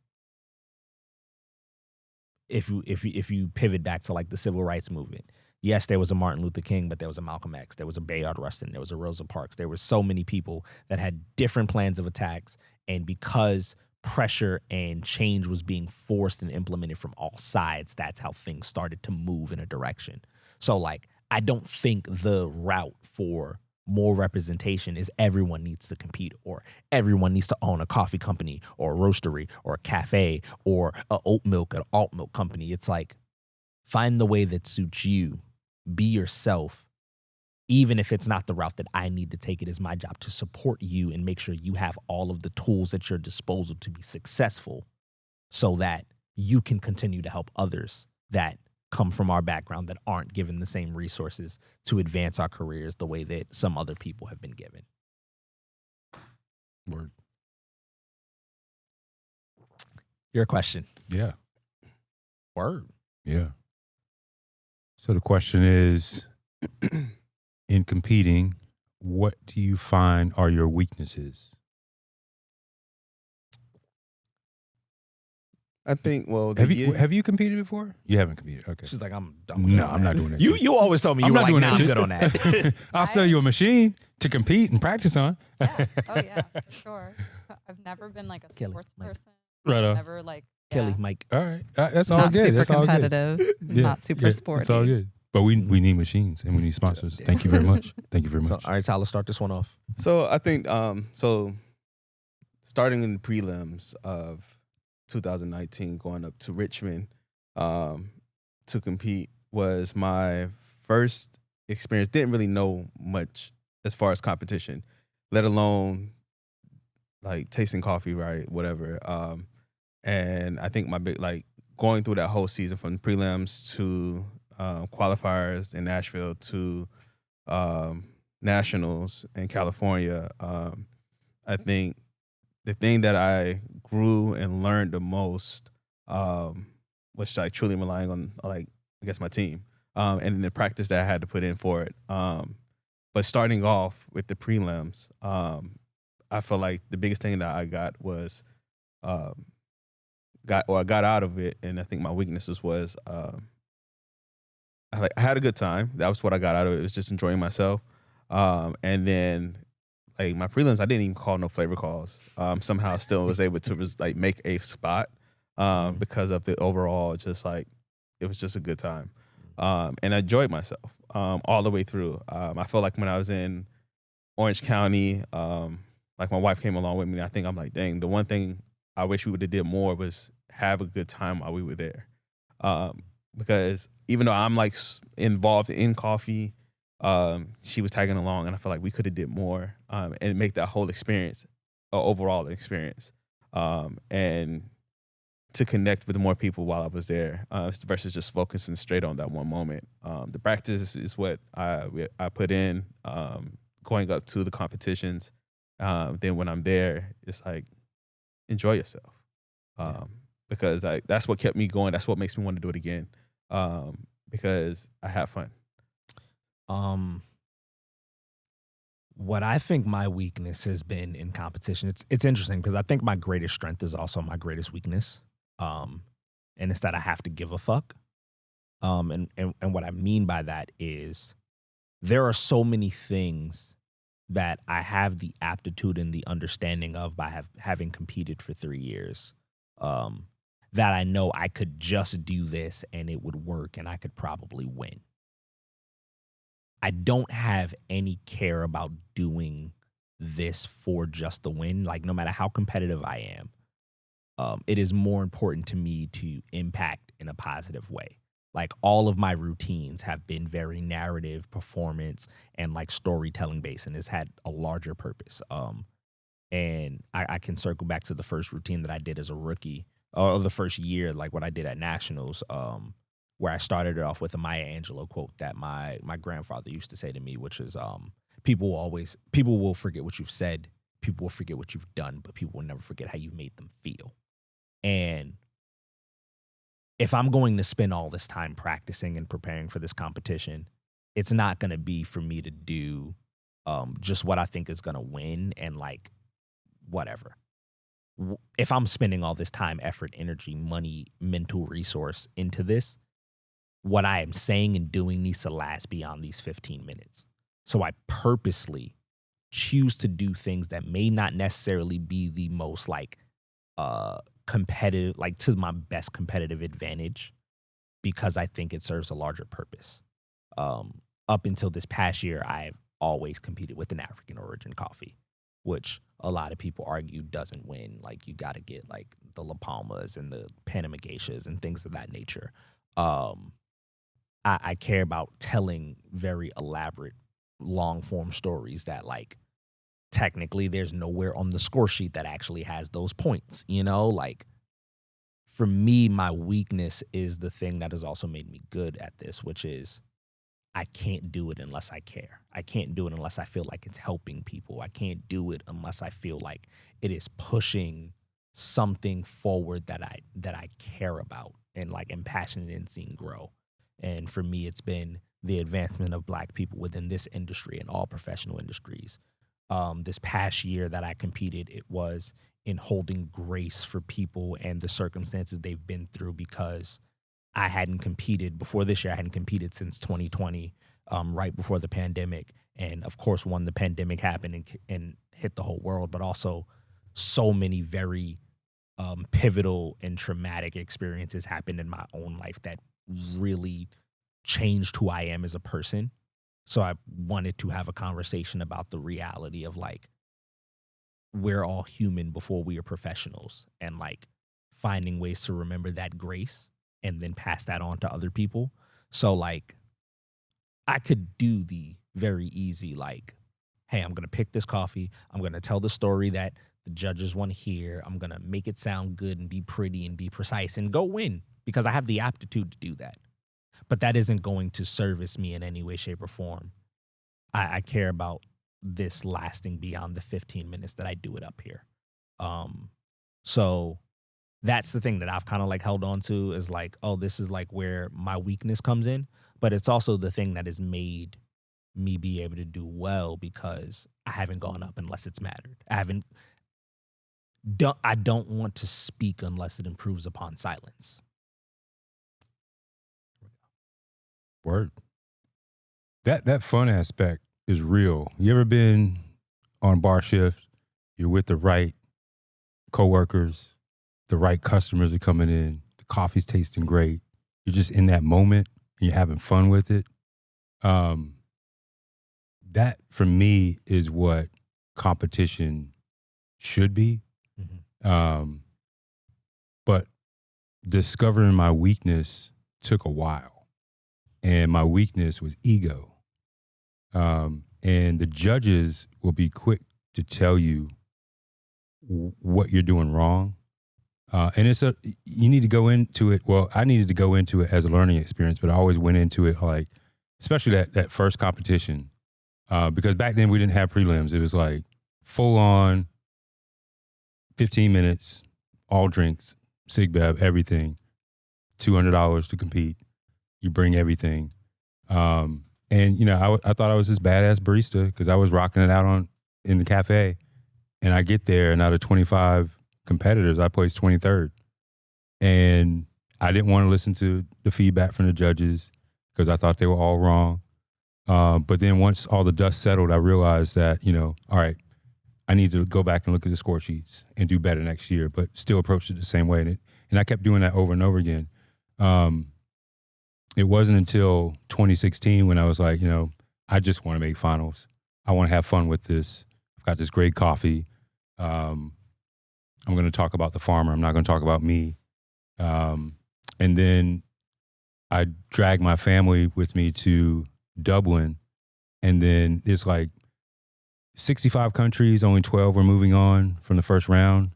if you pivot back to like the civil rights movement, yes, there was a Martin Luther King, but there was a Malcolm X, there was a Bayard Rustin, there was a Rosa Parks. There were so many people that had different plans of attacks, and because pressure and change was being forced and implemented from all sides, that's how things started to move in a direction. So like, I don't think the route for more representation is everyone needs to compete, or everyone needs to own a coffee company or a roastery or a cafe or a oat milk, an alt milk company. It's like, find the way that suits you, be yourself. Even if it's not the route that I need to take, it is my job to support you and make sure you have all of the tools at your disposal to be successful, so that you can continue to help others that come from our background that aren't given the same resources to advance our careers the way that some other people have been given. Word. Your question. Yeah. Word. Yeah. So the question is, in competing, what do you find are your weaknesses? I think, well, have you competed before? You haven't competed. Okay. She's like, I'm not doing that. You always told me you were like, nah, I'm good on that. I'll sell you a machine to compete and practice on. Yeah. Oh yeah, for sure. I've never been like a sports person. Right on. Never like Kaileigh, Mike. All right. That's all not good. super That's all good. competitive, not super sporty. It's all good. But we need machines and we need sponsors. Thank you very much. Thank you very much. So, all right, Tyler, start this one off. So I think starting in the prelims of 2019, going up to Richmond to compete was my first experience. Didn't really know much as far as competition, let alone like tasting coffee, right? Whatever. And I think my big, like, going through that whole season from prelims to qualifiers in Nashville to nationals in California, I think the thing that I grew and learned the most was like truly relying on, like, I guess, my team and the practice that I had to put in for it. But starting off with the prelims, I feel like the biggest thing that I got was I got out of it, and I think my weaknesses was I had a good time. That was what I got out of it. It was just enjoying myself. And then, like, my prelims, I didn't even call no flavor calls. Somehow still was able to like make a spot because of the overall just like it was just a good time. And I enjoyed myself all the way through. I felt like when I was in Orange County, like my wife came along with me. I think I'm like, dang, the one thing I wish we would have did more was have a good time while we were there. Because even though I'm like involved in coffee, she was tagging along, and I feel like we could have did more and make that whole experience, overall experience, and to connect with more people while I was there, versus just focusing straight on that one moment. The practice is what I put in, going up to the competitions. Then when I'm there, it's like, enjoy yourself. Because that's what kept me going. That's what makes me want to do it again. Because I have fun. What I think my weakness has been in competition, it's interesting because I think my greatest strength is also my greatest weakness. And it's that I have to give a fuck. And what I mean by that is there are so many things that I have the aptitude and the understanding of by having competed for 3 years, that I know I could just do this and it would work and I could probably win. I don't have any care about doing this for just the win. Like, no matter how competitive I am, it is more important to me to impact in a positive way. Like, all of my routines have been very narrative, performance, and like storytelling based, and it's had a larger purpose. And I can circle back to the first routine that I did as a rookie, or the first year, like what I did at Nationals, where I started it off with a Maya Angelou quote that my grandfather used to say to me, which is, people will forget what you've said, people will forget what you've done, but people will never forget how you made them feel. And if I'm going to spend all this time practicing and preparing for this competition, it's not going to be for me to do just what I think is going to win and like whatever. If I'm spending all this time, effort, energy, money, mental resource into this, what I am saying and doing needs to last beyond these 15 minutes. So I purposely choose to do things that may not necessarily be the most like competitive, like to my best competitive advantage, because I think it serves a larger purpose. Up until this past year, I've always competed with an African origin coffee, which a lot of people argue doesn't win. Like, you got to get like the La Palmas and the Panama Geishas and things of that nature. I care about telling very elaborate, long form stories that like technically there's nowhere on the score sheet that actually has those points, you know? Like, for me, my weakness is the thing that has also made me good at this, which is I can't do it unless I care. I can't do it unless I feel like it's helping people. I can't do it unless I feel like it is pushing something forward that I care about and like am passionate in seeing grow. And for me, it's been the advancement of Black people within this industry and all professional industries. This past year that I competed, it was in holding grace for people and the circumstances they've been through, because I hadn't competed before this year. I hadn't competed since 2020, right before the pandemic. And of course, when the pandemic happened and hit the whole world, but also so many very pivotal and traumatic experiences happened in my own life that really changed who I am as a person. So I wanted to have a conversation about the reality of like, we're all human before we are professionals, and like finding ways to remember that grace and then pass that on to other people. So like, I could do the very easy, like, hey, I'm going to pick this coffee. I'm going to tell the story that the judges want to hear. I'm going to make it sound good and be pretty and be precise and go win, because I have the aptitude to do that. But that isn't going to service me in any way, shape, or form. I care about this lasting beyond the 15 minutes that I do it up here. So that's the thing that I've kind of like held on to, is like, oh, this is like where my weakness comes in. But it's also the thing that has made me be able to do well, because I haven't gone up unless it's mattered. I don't want to speak unless it improves upon silence. Word. That fun aspect is real. You ever been on bar shift? You're with the right coworkers, the right customers are coming in, the coffee's tasting great, you're just in that moment and you're having fun with it. That for me is what competition should be. But discovering my weakness took a while, and my weakness was ego. And the judges will be quick to tell you what you're doing wrong. And you need to go into it. Well, I needed to go into it as a learning experience, but I always went into it like, especially that first competition, because back then we didn't have prelims. It was like full on 15 minutes, all drinks, Sig Bev, everything, $200 to compete. You bring everything. And, you know, I thought I was this badass barista because I was rocking it out in the cafe. And I get there, and out of 25 competitors, I placed 23rd. And I didn't want to listen to the feedback from the judges because I thought they were all wrong. But then once all the dust settled, I realized that, you know, all right, I need to go back and look at the score sheets and do better next year, but still approach it the same way. And I kept doing that over and over again. It wasn't until 2016 when I was like, you know, I just want to make finals. I want to have fun with this. I've got this great coffee. I'm going to talk about the farmer. I'm not going to talk about me. And then I dragged my family with me to Dublin. And then it's like 65 countries, only 12 were moving on from the first round.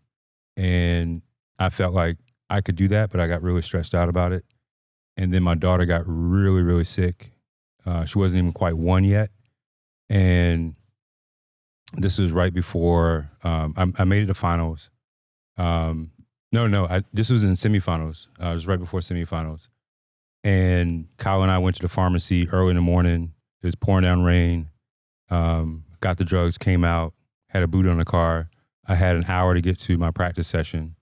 And I felt like I could do that, but I got really stressed out about it. And then my daughter got really, really sick. She wasn't even quite 1 yet. And this was right before I made it to finals. This was in semifinals. It was right before semifinals. And Kyle and I went to the pharmacy early in the morning. It was pouring down rain. Got the drugs, came out, had a boot on the car. I had an hour to get to my practice session.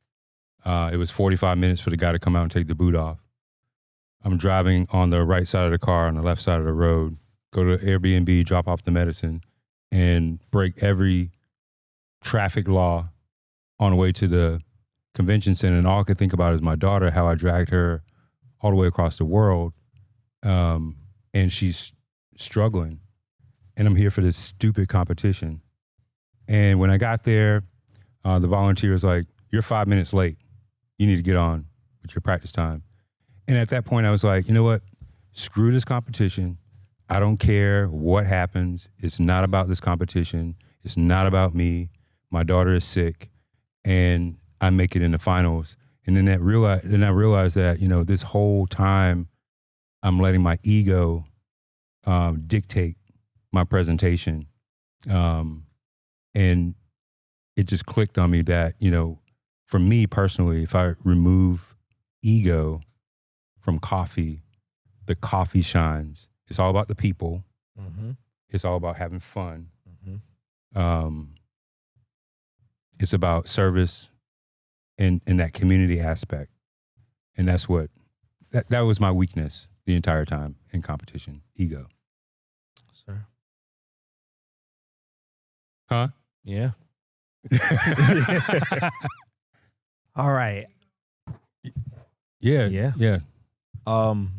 It was 45 minutes for the guy to come out and take the boot off. I'm driving on the right side of the car, on the left side of the road, go to Airbnb, drop off the medicine, and break every traffic law on the way to the convention center. And all I could think about is my daughter, how I dragged her all the way across the world. And she's struggling. And I'm here for this stupid competition. And when I got there, the volunteer was like, "You're 5 minutes late. You need to get on with your practice time." And at that point, I was like, you know what? Screw this competition. I don't care what happens. It's not about this competition. It's not about me. My daughter is sick, and I make it in the finals. And then I realized that, you know, this whole time I'm letting my ego dictate my presentation. And it just clicked on me that, you know, for me personally, if I remove ego from coffee, the coffee shines. It's all about the people. Mm-hmm. It's all about having fun. Mm-hmm. It's about service and that community aspect. And that's what, that was my weakness the entire time in competition, ego. Sir. Huh? Yeah. All right. Yeah.